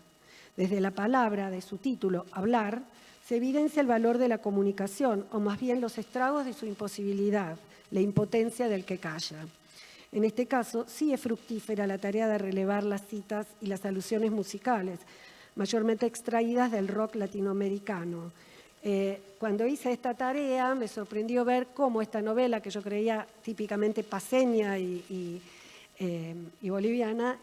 Desde la palabra de su título, Hablar, se evidencia el valor de la comunicación, o más bien los estragos de su imposibilidad, la impotencia del que calla. En este caso, sí es fructífera la tarea de relevar las citas y las alusiones musicales, mayormente extraídas del rock latinoamericano. Cuando hice esta tarea, me sorprendió ver cómo esta novela, que yo creía típicamente paceña y boliviana,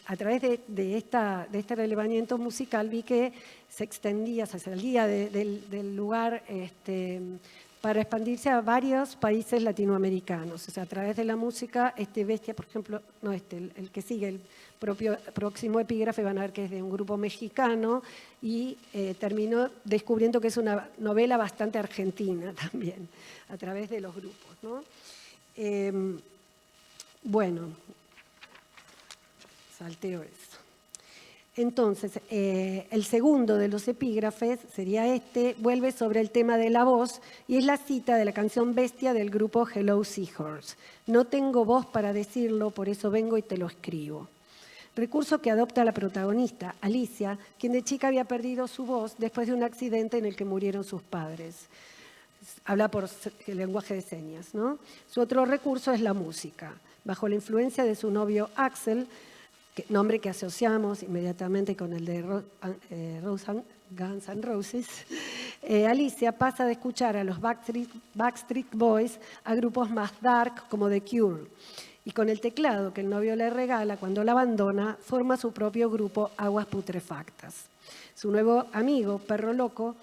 a través de este relevamiento musical vi que se extendía, se salía del lugar para expandirse a varios países latinoamericanos. O sea, a través de la música, Bestia, por ejemplo, no el que sigue, el próximo epígrafe, van a ver que es de un grupo mexicano y terminó descubriendo que es una novela bastante argentina también, a través de los grupos, ¿no? Bueno, salteo eso. Entonces, el segundo de los epígrafes sería vuelve sobre el tema de la voz y es la cita de la canción Bestia del grupo Hello Seahorse. No tengo voz para decirlo, por eso vengo y te lo escribo. Recurso que adopta la protagonista, Alicia, quien de chica había perdido su voz después de un accidente en el que murieron sus padres. Habla por el lenguaje de señas, ¿no? Su otro recurso es la música. Bajo la influencia de su novio Axel, nombre que asociamos inmediatamente con el de Guns N' Roses, Alicia pasa de escuchar a los Backstreet Boys a grupos más dark como The Cure. Y con el teclado que el novio le regala cuando la abandona, forma su propio grupo Aguas Putrefactas. Su nuevo amigo, Perro Loco,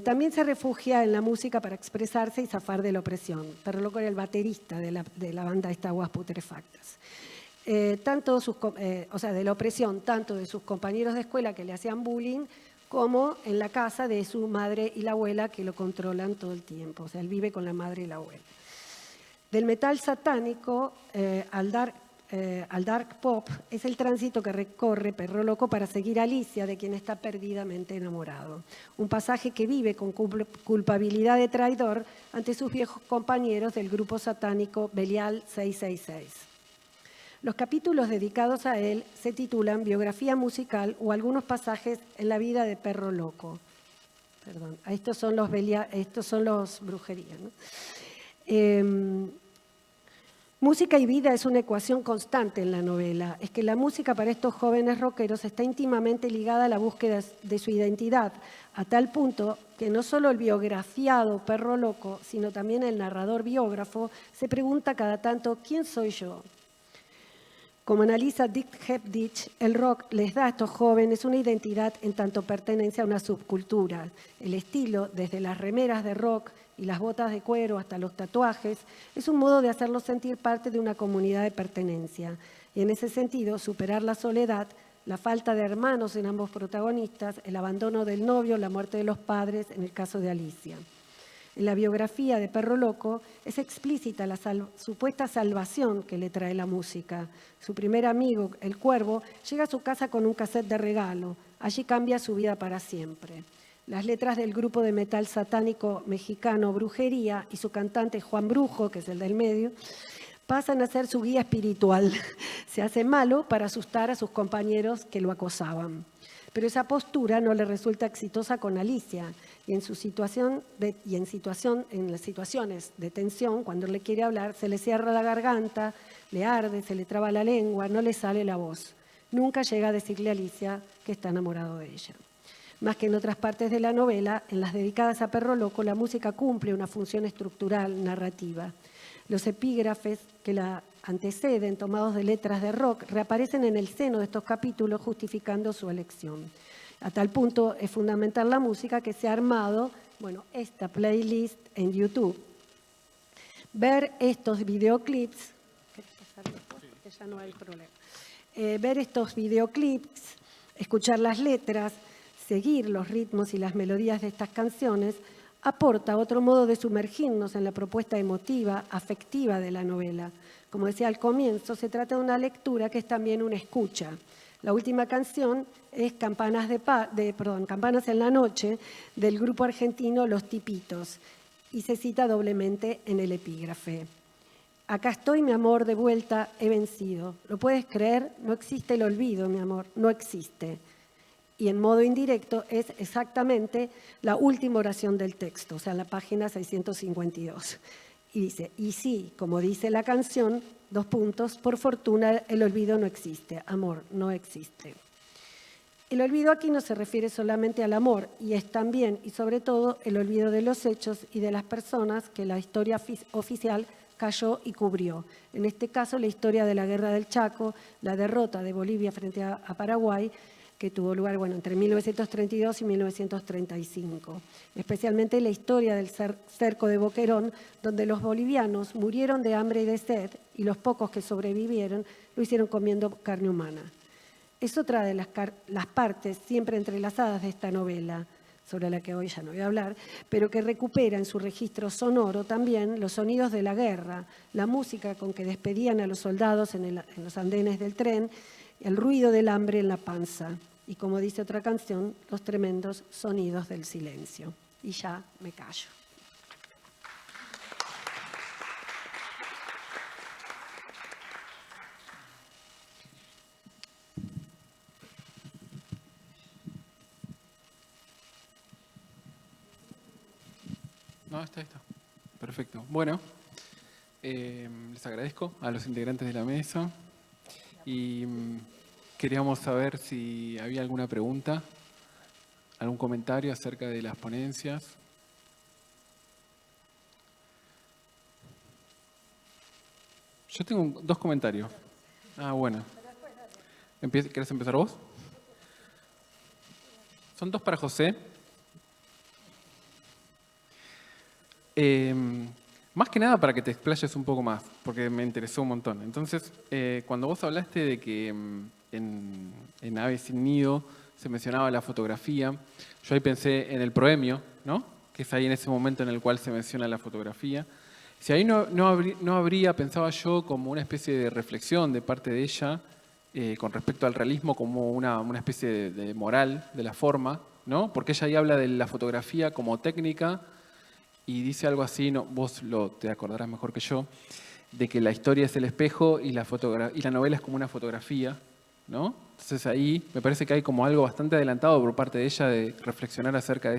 también se refugia en la música para expresarse y zafar de la opresión. Perro Loco era el baterista de la banda Aguas Putrefactas. De la opresión, tanto de sus compañeros de escuela que le hacían bullying, como en la casa de su madre y la abuela que lo controlan todo el tiempo. O sea, él vive con la madre y la abuela. Del metal satánico al dark pop es el tránsito que recorre Perro Loco para seguir a Alicia, de quien está perdidamente enamorado. Un pasaje que vive con culpabilidad de traidor ante sus viejos compañeros del grupo satánico Belial 666. Los capítulos dedicados a él se titulan Biografía musical o algunos pasajes en la vida de Perro Loco. Perdón, estos son los brujerías, ¿no? Música y vida es una ecuación constante en la novela. Es que la música para estos jóvenes rockeros está íntimamente ligada a la búsqueda de su identidad, a tal punto que no solo el biografiado Perro Loco, sino también el narrador biógrafo se pregunta cada tanto, ¿quién soy yo? Como analiza Dick Hepditch, el rock les da a estos jóvenes una identidad en tanto pertenencia a una subcultura. El estilo, desde las remeras de rock y las botas de cuero hasta los tatuajes, es un modo de hacerlos sentir parte de una comunidad de pertenencia. Y en ese sentido, superar la soledad, la falta de hermanos en ambos protagonistas, el abandono del novio, la muerte de los padres, en el caso de Alicia. En la biografía de Perro Loco es explícita la supuesta salvación que le trae la música. Su primer amigo, el Cuervo, llega a su casa con un cassette de regalo. Allí cambia su vida para siempre. Las letras del grupo de metal satánico mexicano Brujería y su cantante Juan Brujo, que es el del medio, pasan a ser su guía espiritual. Se hace malo para asustar a sus compañeros que lo acosaban. Pero esa postura no le resulta exitosa con Alicia y en las situaciones de tensión, cuando le quiere hablar, se le cierra la garganta, le arde, se le traba la lengua, no le sale la voz. Nunca llega a decirle a Alicia que está enamorado de ella. Más que en otras partes de la novela, en las dedicadas a Perro Loco, la música cumple una función estructural, narrativa. Los epígrafes que la anteceden, tomados de letras de rock, reaparecen en el seno de estos capítulos justificando su elección. A tal punto es fundamental la música que se ha armado, esta playlist en YouTube. Ver estos videoclips, ya no hay problema. Ver estos videoclips, escuchar las letras, seguir los ritmos y las melodías de estas canciones, aporta otro modo de sumergirnos en la propuesta emotiva, afectiva de la novela. Como decía al comienzo, se trata de una lectura que es también una escucha. La última canción es Campanas en la noche, del grupo argentino Los Tipitos, y se cita doblemente en el epígrafe. Acá estoy, mi amor, de vuelta, he vencido. ¿Lo puedes creer? No existe el olvido, mi amor, no existe. Y en modo indirecto es exactamente la última oración del texto, o sea, la página 652. Y dice, y sí, como dice la canción, : por fortuna el olvido no existe, amor, no existe. El olvido aquí no se refiere solamente al amor, y es también y sobre todo el olvido de los hechos y de las personas que la historia oficial cayó y cubrió. En este caso, la historia de la Guerra del Chaco, la derrota de Bolivia frente a Paraguay, que tuvo lugar entre 1932 y 1935. Especialmente la historia del cerco de Boquerón, donde los bolivianos murieron de hambre y de sed, y los pocos que sobrevivieron lo hicieron comiendo carne humana. Es otra de las partes siempre entrelazadas de esta novela, sobre la que hoy ya no voy a hablar, pero que recupera en su registro sonoro también los sonidos de la guerra, la música con que despedían a los soldados en los andenes del tren, el ruido del hambre en la panza y, como dice otra canción, los tremendos sonidos del silencio. Y ya me callo. No, está. Perfecto. Bueno, les agradezco a los integrantes de la mesa. Y queríamos saber si había alguna pregunta, algún comentario acerca de las ponencias. Yo tengo 2 comentarios. Bueno. ¿Querés empezar vos? Son 2 para José. Más que nada para que te explayes un poco más, porque me interesó un montón. Entonces, cuando vos hablaste de que en Ave sin Nido se mencionaba la fotografía, yo ahí pensé en el proemio, ¿no? Que es ahí en ese momento en el cual se menciona la fotografía. Si ahí no habría, pensaba yo, como una especie de reflexión de parte de ella con respecto al realismo como una especie de moral de la forma, ¿no? Porque ella ahí habla de la fotografía como técnica y dice algo así, no, vos te acordarás mejor que yo, de que la historia es el espejo y la novela es como una fotografía, ¿no? Entonces ahí me parece que hay como algo bastante adelantado por parte de ella de reflexionar acerca de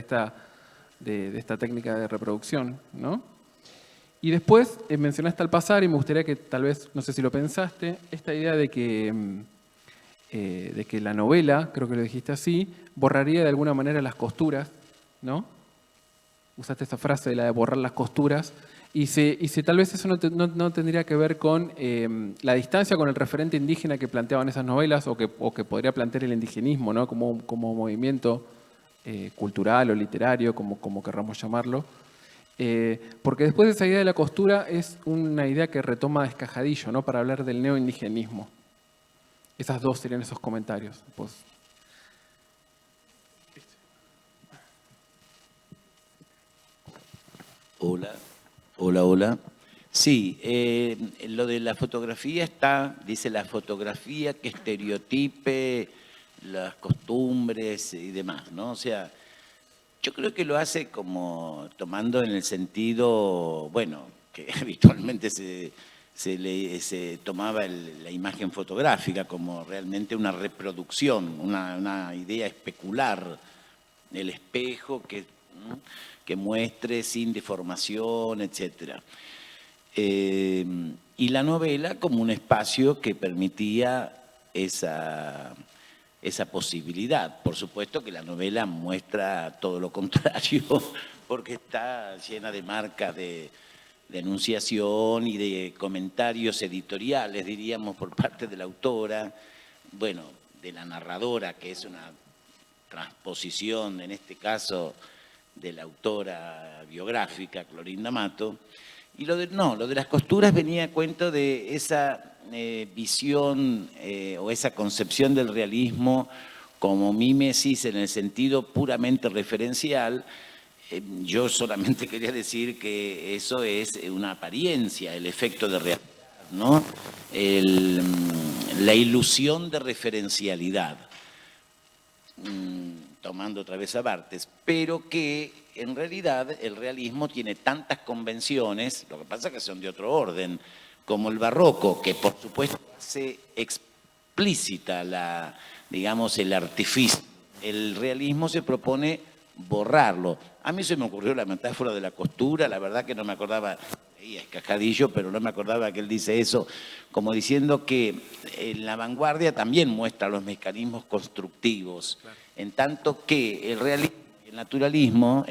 esta técnica de reproducción, ¿no? Y después mencionaste al pasar y me gustaría que tal vez, no sé si lo pensaste, esta idea de que la novela, creo que lo dijiste así, borraría de alguna manera las costuras, ¿no? Usaste esa frase de la de borrar las costuras, y si tal vez eso no tendría que ver con la distancia con el referente indígena que planteaban esas novelas, o que podría plantear el indigenismo, ¿no? Como movimiento cultural o literario, como querramos llamarlo. Porque después de esa idea de la costura es una idea que retoma Descajadillo, ¿no? Para hablar del neoindigenismo. Esas dos serían esos comentarios. Pues. Hola. Sí, lo de la fotografía dice la fotografía que estereotipe las costumbres y demás, ¿no? O sea, yo creo que lo hace como tomando en el sentido, bueno, que habitualmente se tomaba la imagen fotográfica como realmente una reproducción, una idea especular, el espejo que muestre sin deformación, etc. Y la novela como un espacio que permitía esa posibilidad. Por supuesto que la novela muestra todo lo contrario, porque está llena de marcas de enunciación y de comentarios editoriales, diríamos, por parte de la autora, bueno, de la narradora, que es una transposición, en este caso, de la autora biográfica, Clorinda Mato. Y lo de las costuras venía a cuento de esa visión o esa concepción del realismo como mímesis en el sentido puramente referencial. Yo solamente quería decir que eso es una apariencia, el efecto de realidad, ¿no? La ilusión de referencialidad, tomando otra vez a Barthes, pero que en realidad el realismo tiene tantas convenciones, lo que pasa es que son de otro orden, como el barroco, que por supuesto hace explícita el artificio. El realismo se propone borrarlo. A mí se me ocurrió la metáfora de la costura, la verdad que no me acordaba, leía Descajadillo, pero no me acordaba que él dice eso, como diciendo que en la vanguardia también muestra los mecanismos constructivos, claro. En tanto que el naturalismo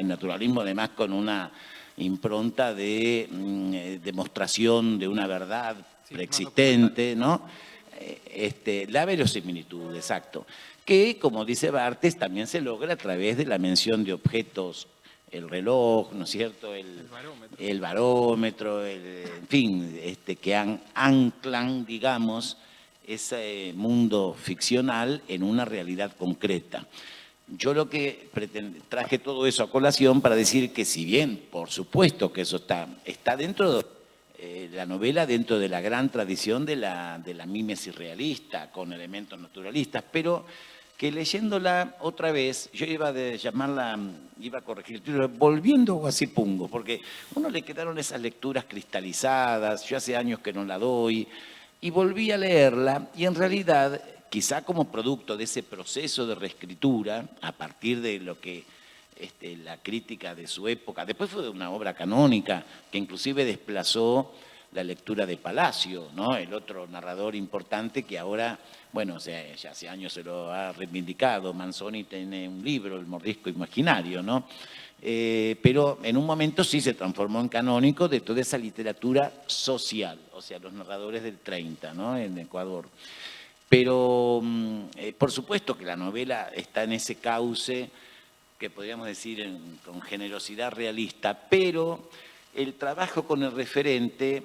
además con una impronta de demostración de una verdad preexistente, ¿no? La verosimilitud, exacto. Que, como dice Barthes, también se logra a través de la mención de objetos, el reloj, ¿no es cierto? El barómetro, en fin, que anclan, digamos, ese mundo ficcional en una realidad concreta. Yo lo que traje todo eso a colación para decir que si bien, por supuesto que eso está dentro de la novela, dentro de la gran tradición de la mímesis realista, con elementos naturalistas, pero que leyéndola otra vez, yo iba a corregir el título, volviendo a Guasipungo, porque a uno le quedaron esas lecturas cristalizadas, yo hace años que no la doy, y volví a leerla, y en realidad, quizá como producto de ese proceso de reescritura, a partir de lo que la crítica de su época, después fue de una obra canónica, que inclusive desplazó la lectura de Palacio, ¿no? El otro narrador importante que ahora, bueno, ya hace años se lo ha reivindicado. Manzoni tiene un libro, El mordisco imaginario, ¿no? Pero en un momento sí se transformó en canónico de toda esa literatura social, o sea, los narradores del 30, ¿no? En Ecuador. Pero por supuesto que la novela está en ese cauce que podríamos decir con generosidad realista, pero el trabajo con el referente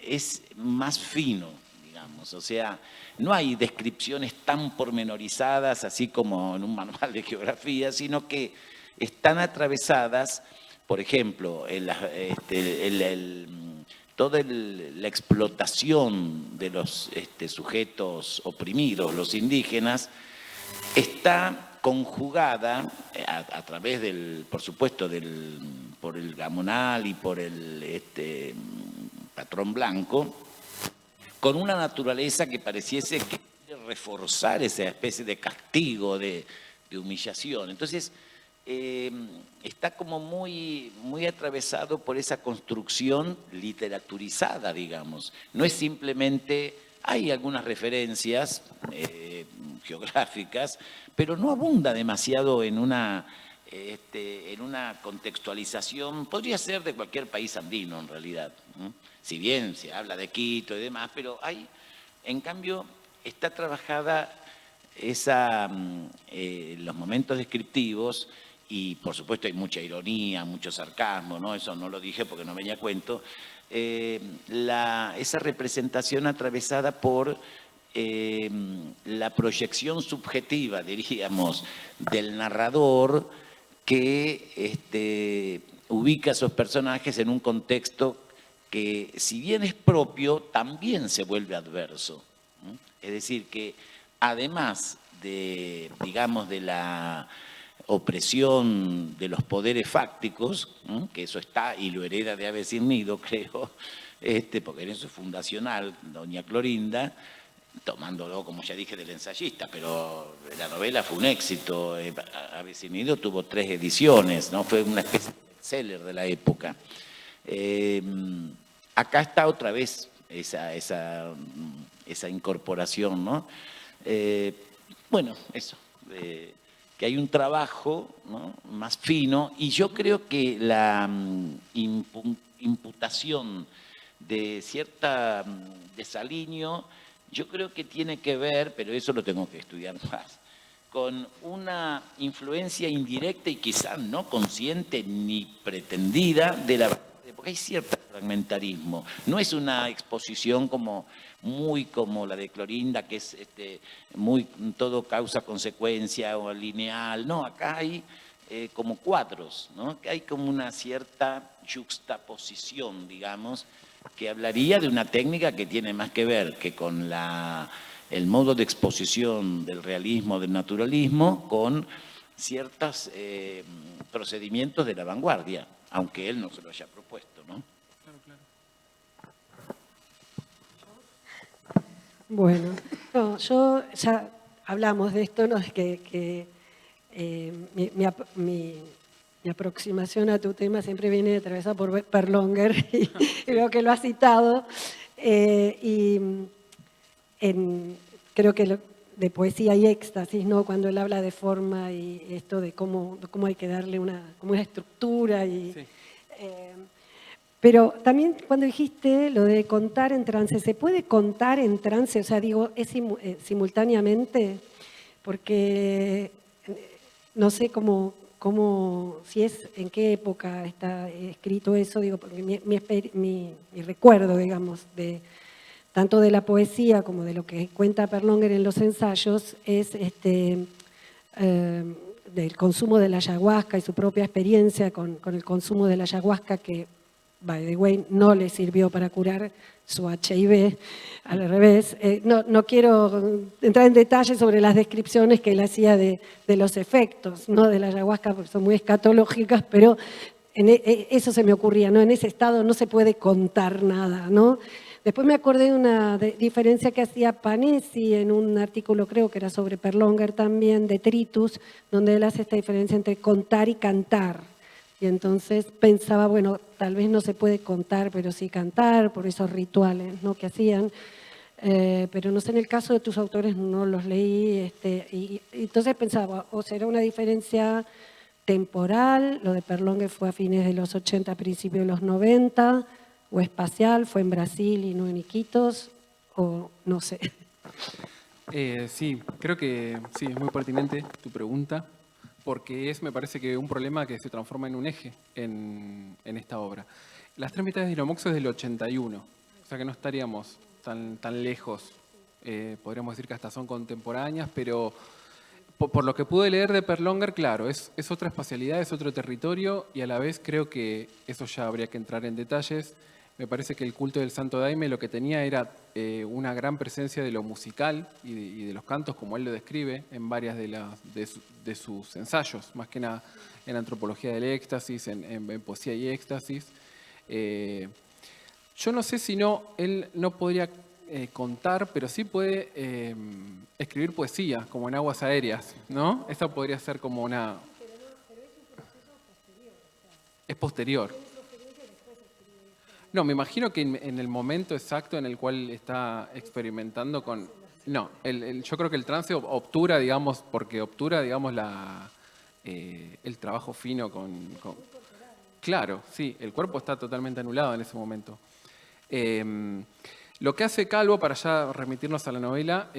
es más fino, digamos, o sea, no hay descripciones tan pormenorizadas así como en un manual de geografía, sino que están atravesadas, por ejemplo, toda la explotación de los sujetos oprimidos, los indígenas, está conjugada a través por supuesto, por el gamonal y por el patrón blanco, con una naturaleza que pareciese que quiere reforzar esa especie de castigo, de humillación. Entonces, está como muy, muy atravesado por esa construcción literaturizada, digamos. No es simplemente, hay algunas referencias geográficas, pero no abunda demasiado en una contextualización, podría ser de cualquier país andino en realidad, ¿no? Si bien se habla de Quito y demás, pero en cambio, está trabajada los momentos descriptivos, y por supuesto hay mucha ironía, mucho sarcasmo, ¿no? Eso no lo dije porque no venía a cuento, esa representación atravesada por la proyección subjetiva, diríamos, del narrador que ubica a esos personajes en un contexto que, si bien es propio, también se vuelve adverso, ¿no? Es decir, que además de, digamos, de la opresión de los poderes fácticos, ¿no? Que eso está y lo hereda de Ave sin Nido, creo, porque en eso es fundacional, doña Clorinda, tomándolo, como ya dije, del ensayista, pero la novela fue un éxito. Ave sin Nido tuvo 3 ediciones, ¿no? Fue una especie de bestseller de la época. Acá está otra vez esa incorporación, ¿no? Bueno, eso, que hay un trabajo, ¿no?, más fino, y yo creo que la imputación de cierta desaliño, yo creo que tiene que ver, pero eso lo tengo que estudiar más, con una influencia indirecta y quizás no consciente ni pretendida de la... Porque hay cierto fragmentarismo. No es una exposición muy como la de Clorinda, que es muy todo causa-consecuencia o lineal. No, acá hay como cuadros, ¿no? Que hay como una cierta juxtaposición, digamos, que hablaría de una técnica que tiene más que ver que con el modo de exposición del realismo, del naturalismo, con ciertos procedimientos de la vanguardia, aunque él no se lo haya propuesto, ¿no? Claro, claro. Bueno, no, yo ya hablamos de esto, ¿no? Que mi aproximación a tu tema siempre viene atravesada por Berlonger, y veo que lo has citado, creo que de poesía y éxtasis, ¿no? Cuando él habla de forma y esto de cómo hay que darle como una estructura. Sí. Pero también cuando dijiste lo de contar en trance, ¿se puede contar en trance? O sea, digo, ¿es simultáneamente? Porque no sé si es, en qué época está escrito eso, digo, porque mi recuerdo, digamos, tanto de la poesía como de lo que cuenta Berlonger en los ensayos, es del consumo de la ayahuasca y su propia experiencia con el consumo de la ayahuasca, que, by the way, no le sirvió para curar su HIV, al revés. No quiero entrar en detalles sobre las descripciones que él hacía de los efectos, ¿no?, de la ayahuasca, porque son muy escatológicas, pero eso se me ocurría, ¿no? En ese estado no se puede contar nada, ¿no? Después me acordé de una diferencia que hacía Panesi en un artículo, creo que era sobre Berlonger también, de Tritus, donde él hace esta diferencia entre contar y cantar. Y entonces pensaba, bueno, tal vez no se puede contar, pero sí cantar, por esos rituales, ¿no?, que hacían. Pero no sé, en el caso de tus autores no los leí. Y entonces pensaba, o será una diferencia temporal, lo de Berlonger fue a fines de los 80, principios de los 90, o espacial, fue en Brasil y no en Iquitos, o no sé. Sí, creo que sí, es muy pertinente tu pregunta, porque me parece que un problema que se transforma en un eje en esta obra. Las 3 mitades de Ilomoxo es del 81, o sea que no estaríamos tan lejos. Podríamos decir que hasta son contemporáneas, pero por lo que pude leer de Berlonger, claro, es otra espacialidad, es otro territorio, y a la vez creo que eso ya habría que entrar en detalles. Me parece que el culto del Santo Daime lo que tenía era una gran presencia de lo musical y de los cantos, como él lo describe en varias de sus ensayos, más que nada en Antropología del Éxtasis, en Poesía y Éxtasis. Yo no sé si él no podría contar, pero sí puede escribir poesía, como en Aguas Aéreas, ¿no? Esa podría ser como una... Es posterior. No, me imagino que en el momento exacto en el cual está experimentando con... No, yo creo que el trance obtura, digamos, porque obtura, digamos, el trabajo fino con... Claro, sí, el cuerpo está totalmente anulado en ese momento. Lo que hace Calvo, para ya remitirnos a la novela,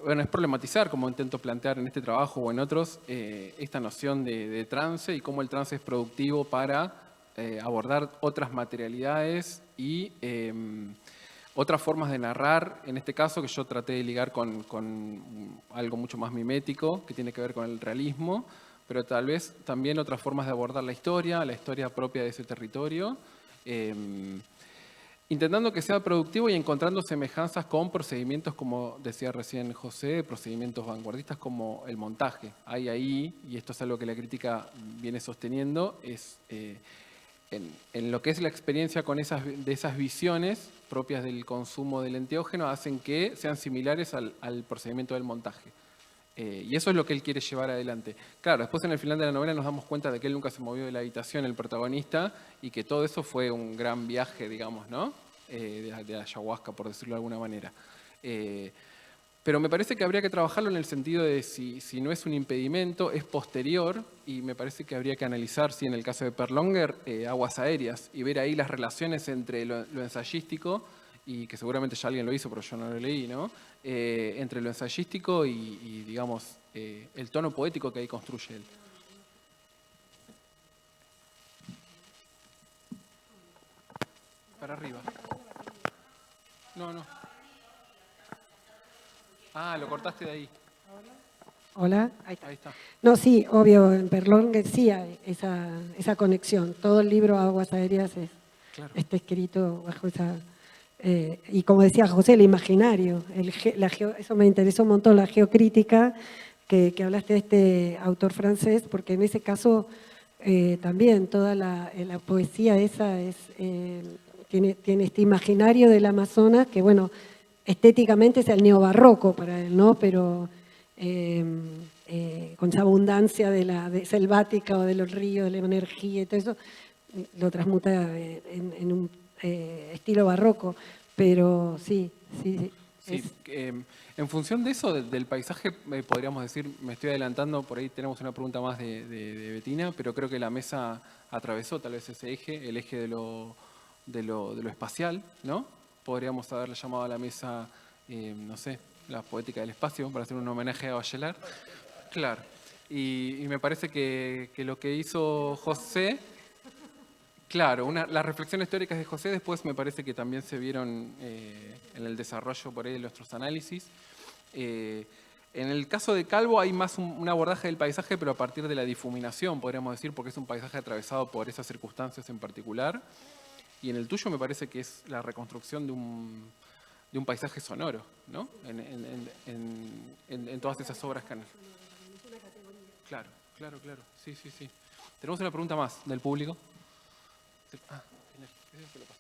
bueno, es problematizar, como intento plantear en este trabajo o en otros, esta noción de trance y cómo el trance es productivo para abordar otras materialidades y otras formas de narrar, en este caso que yo traté de ligar con algo mucho más mimético, que tiene que ver con el realismo, pero tal vez también otras formas de abordar la historia propia de ese territorio, intentando que sea productivo y encontrando semejanzas con procedimientos, como decía recién José, procedimientos vanguardistas como el montaje. Hay ahí, y esto es algo que la crítica viene sosteniendo, es en lo que es la experiencia con esas visiones propias del consumo del enteógeno, hacen que sean similares al procedimiento del montaje. Y eso es lo que él quiere llevar adelante. Claro, después en el final de la novela nos damos cuenta de que él nunca se movió de la habitación, el protagonista, y que todo eso fue un gran viaje, digamos, ¿no? De ayahuasca, por decirlo de alguna manera. Pero me parece que habría que trabajarlo en el sentido de si no es un impedimento, es posterior, y me parece que habría que analizar, si en el caso de Perlonger, Aguas Aéreas, y ver ahí las relaciones entre lo ensayístico, y que seguramente ya alguien lo hizo, pero yo no lo leí, ¿no? Entre lo ensayístico y digamos, el tono poético que ahí construye él. Para arriba. No. Ah, lo cortaste de ahí. Hola, ahí está. Ahí está. No, sí, obvio, en Perlongue sí hay esa conexión. Todo el libro Aguas Aéreas Claro. está escrito bajo esa... y como decía José, el imaginario. Eso me interesó un montón, la geocrítica, que hablaste de este autor francés, porque en ese caso también toda la poesía esa tiene este imaginario del Amazonas, que bueno, estéticamente es el neobarroco para él, ¿no? Pero con esa abundancia de selvática o de los ríos, de la energía y todo eso, lo transmuta en un estilo barroco. Pero sí. Sí, en función de eso, del paisaje, podríamos decir, me estoy adelantando, por ahí tenemos una pregunta más de Betina, pero creo que la mesa atravesó tal vez ese eje, el eje de lo espacial, ¿no? Podríamos haberle llamado a la mesa, no sé, la poética del espacio, para hacer un homenaje a Bachelard. Claro, y me parece que lo que hizo José... Claro, las reflexiones teóricas de José después me parece que también se vieron en el desarrollo por ahí de nuestros análisis. En el caso de Calvo hay más un abordaje del paisaje, pero a partir de la difuminación, podríamos decir, porque es un paisaje atravesado por esas circunstancias en particular. Y en el tuyo me parece que es la reconstrucción de un paisaje sonoro, ¿no? En todas esas obras que han... Claro. Sí. Tenemos una pregunta más del público. Ah, genial. Se lo paso.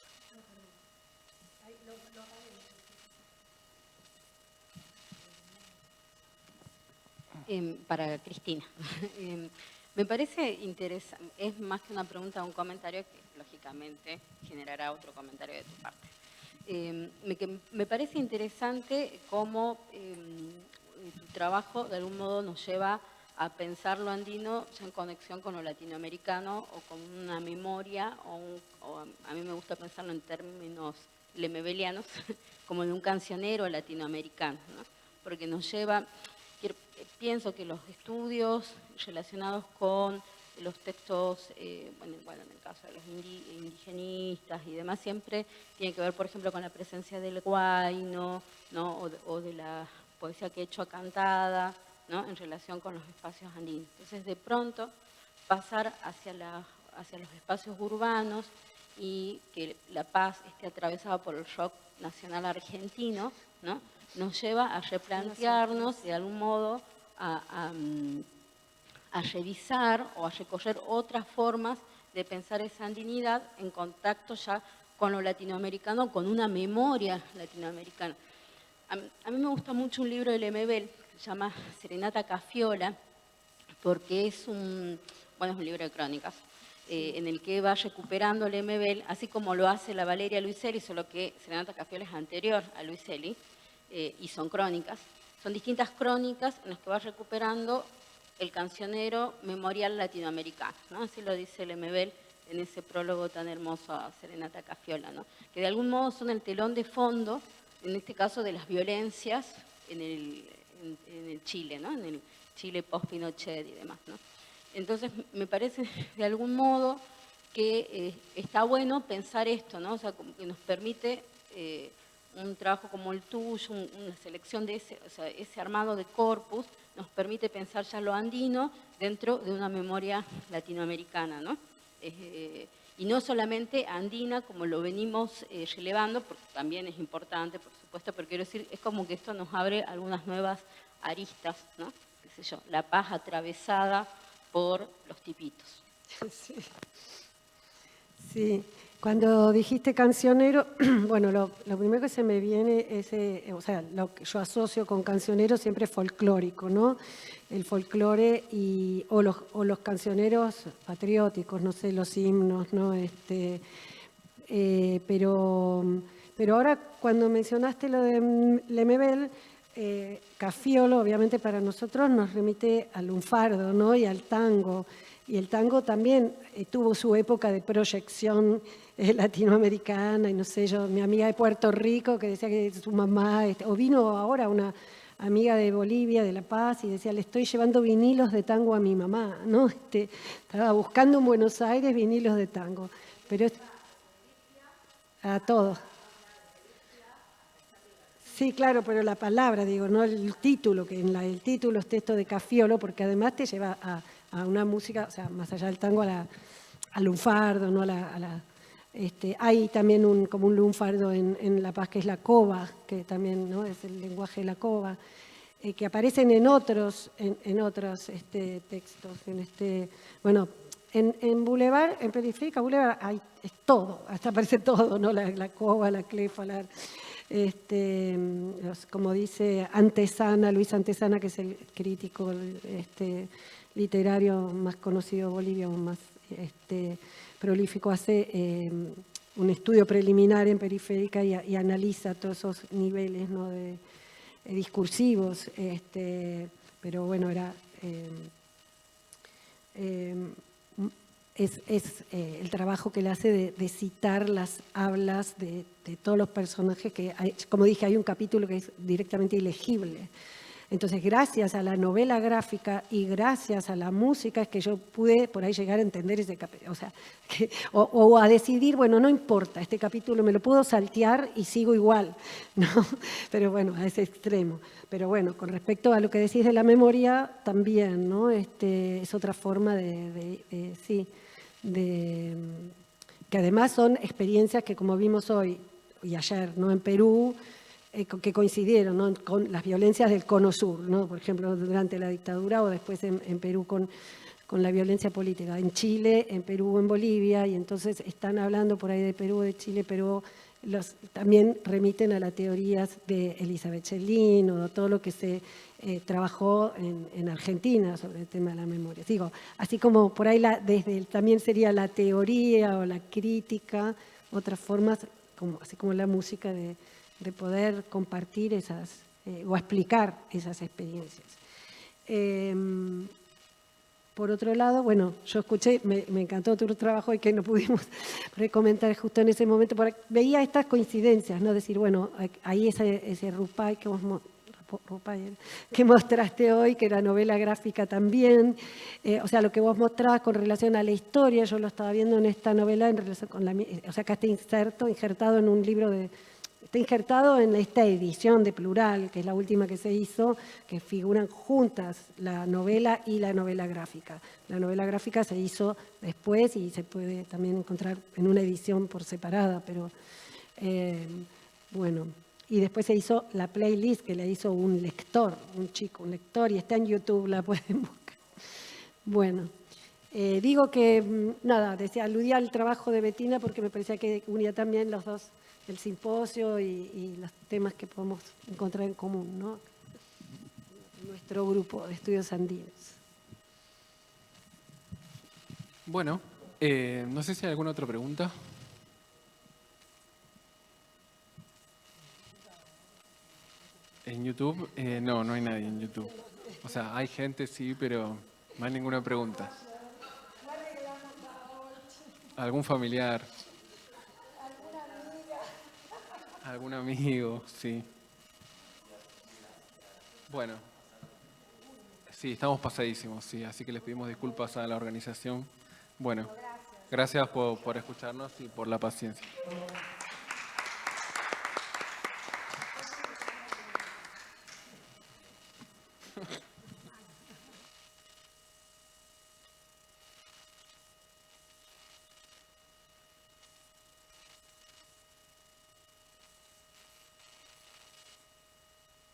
Para Cristina. Me parece interesante, es más que una pregunta, un comentario que lógicamente generará otro comentario de tu parte. Me parece interesante cómo tu trabajo de algún modo nos lleva a pensar lo andino ya en conexión con lo latinoamericano o con una memoria, o a mí me gusta pensarlo en términos lemebelianos, como en un cancionero latinoamericano, ¿no? Porque nos lleva, pienso que los estudios relacionados con los textos, bueno, en el caso de los indigenistas y demás, siempre tiene que ver, por ejemplo, con la presencia del huayno, ¿no? o de la poesía quechua cantada, ¿no? En relación con los espacios andinos. Entonces, de pronto, pasar hacia los espacios urbanos y que La Paz esté atravesada por el rock nacional argentino, ¿no? Nos lleva a replantearnos de algún modo a revisar o a recorrer otras formas de pensar esa andinidad en contacto ya con lo latinoamericano, con una memoria latinoamericana. A mí me gusta mucho un libro de Lemebel que se llama Serenata Cafiola, porque es un libro de crónicas, en el que va recuperando Lemebel, así como lo hace la Valeria Luiselli, solo que Serenata Cafiola es anterior a Luiselli, y son crónicas. Son distintas crónicas en las que va recuperando el cancionero memorial latinoamericano, ¿no? Así lo dice Lemebel en ese prólogo tan hermoso a Serenata Cafiola, ¿no? Que de algún modo son el telón de fondo, en este caso, de las violencias en el Chile, ¿no? En el Chile post-Pinochet y demás, ¿no? Entonces, me parece de algún modo que está bueno pensar esto, ¿no? O sea, como que nos permite un trabajo como el tuyo, una selección de ese armado de corpus, nos permite pensar ya lo andino dentro de una memoria latinoamericana, ¿no? Y no solamente andina, como lo venimos relevando, porque también es importante, por supuesto, pero quiero decir, es como que esto nos abre algunas nuevas aristas, ¿no? Qué sé yo, La Paz atravesada por los tipitos. Sí. Sí. Cuando dijiste cancionero, bueno, lo primero que se me viene es, lo que yo asocio con cancionero siempre es folclórico, ¿no? El folclore o los cancioneros patrióticos, no sé, los himnos, ¿no? Pero ahora cuando mencionaste lo de Lemebel, Cafiolo, obviamente para nosotros nos remite al lunfardo, ¿no? Y al tango. Y el tango también tuvo su época de proyección latinoamericana, y no sé, mi amiga de Puerto Rico que decía que su mamá, o vino ahora una amiga de Bolivia, de La Paz, y decía, le estoy llevando vinilos de tango a mi mamá, ¿no? Estaba buscando en Buenos Aires vinilos de tango, pero a todos. Sí, claro, pero la palabra, digo, no el título, que el título es texto de Cafiolo, porque además te lleva a una música, o sea, más allá del tango, al lunfardo, ¿no? Hay también como un lunfardo en La Paz, que es la cova, que también, ¿no? Es el lenguaje de la cova, que aparecen en otros textos. En Boulevard, en Periférica Boulevard, es todo, hasta aparece todo, ¿no? La cova, la clefa, como dice Antesana, Luis Antesana, que es el crítico literario más conocido de Bolivia, más prolífico, hace un estudio preliminar en Periférica y analiza todos esos niveles, ¿no? Discursivos, pero bueno, es el trabajo que él hace de citar las hablas de todos los personajes, como dije, hay un capítulo que es directamente ilegible. Entonces, gracias a la novela gráfica y gracias a la música es que yo pude por ahí llegar a entender ese capítulo. O sea, o a decidir, bueno, no importa, este capítulo me lo puedo saltear y sigo igual, ¿no? Pero bueno, a ese extremo. Pero bueno, con respecto a lo que decís de la memoria, también, ¿no? Es otra forma que además son experiencias que, como vimos hoy y ayer, ¿no? En Perú, que coincidieron, ¿no? Con las violencias del Cono Sur, ¿no? Por ejemplo, durante la dictadura o después en Perú con la violencia política. En Chile, en Perú, en Bolivia, y entonces están hablando por ahí de Perú, de Chile, pero también remiten a las teorías de Elizabeth Chelín o de todo lo que se trabajó en Argentina sobre el tema de la memoria. Digo, así como por ahí también sería la teoría o la crítica, otras formas, así como la música de poder compartir o explicar esas experiencias. Por otro lado, bueno, yo escuché, me encantó tu trabajo y que no pudimos comentar justo en ese momento, porque veía estas coincidencias, ¿no? Decir, bueno, ahí ese Rupay que mostraste hoy, que era novela gráfica también, o sea, lo que vos mostrabas con relación a la historia, yo lo estaba viendo en esta novela en relación con o sea, que está injertado en un libro está injertado en esta edición de Plural, que es la última que se hizo, que figuran juntas la novela y la novela gráfica. La novela gráfica se hizo después y se puede también encontrar en una edición por separada, pero bueno. Y después se hizo la playlist que le hizo un lector, un chico, un lector, y está en YouTube, la pueden buscar. Bueno, digo que, nada, aludía al trabajo de Bettina porque me parecía que unía también los dos, el simposio y los temas que podemos encontrar en común, ¿no? Nuestro grupo de estudios andinos. Bueno, no sé si hay alguna otra pregunta. En YouTube, no hay nadie en YouTube. O sea, hay gente, sí, pero no hay ninguna pregunta. ¿Algún familiar? ¿Algún amigo? Sí. Bueno. Sí, estamos pasadísimos, sí. Así que les pedimos disculpas a la organización. Bueno, gracias por escucharnos y por la paciencia.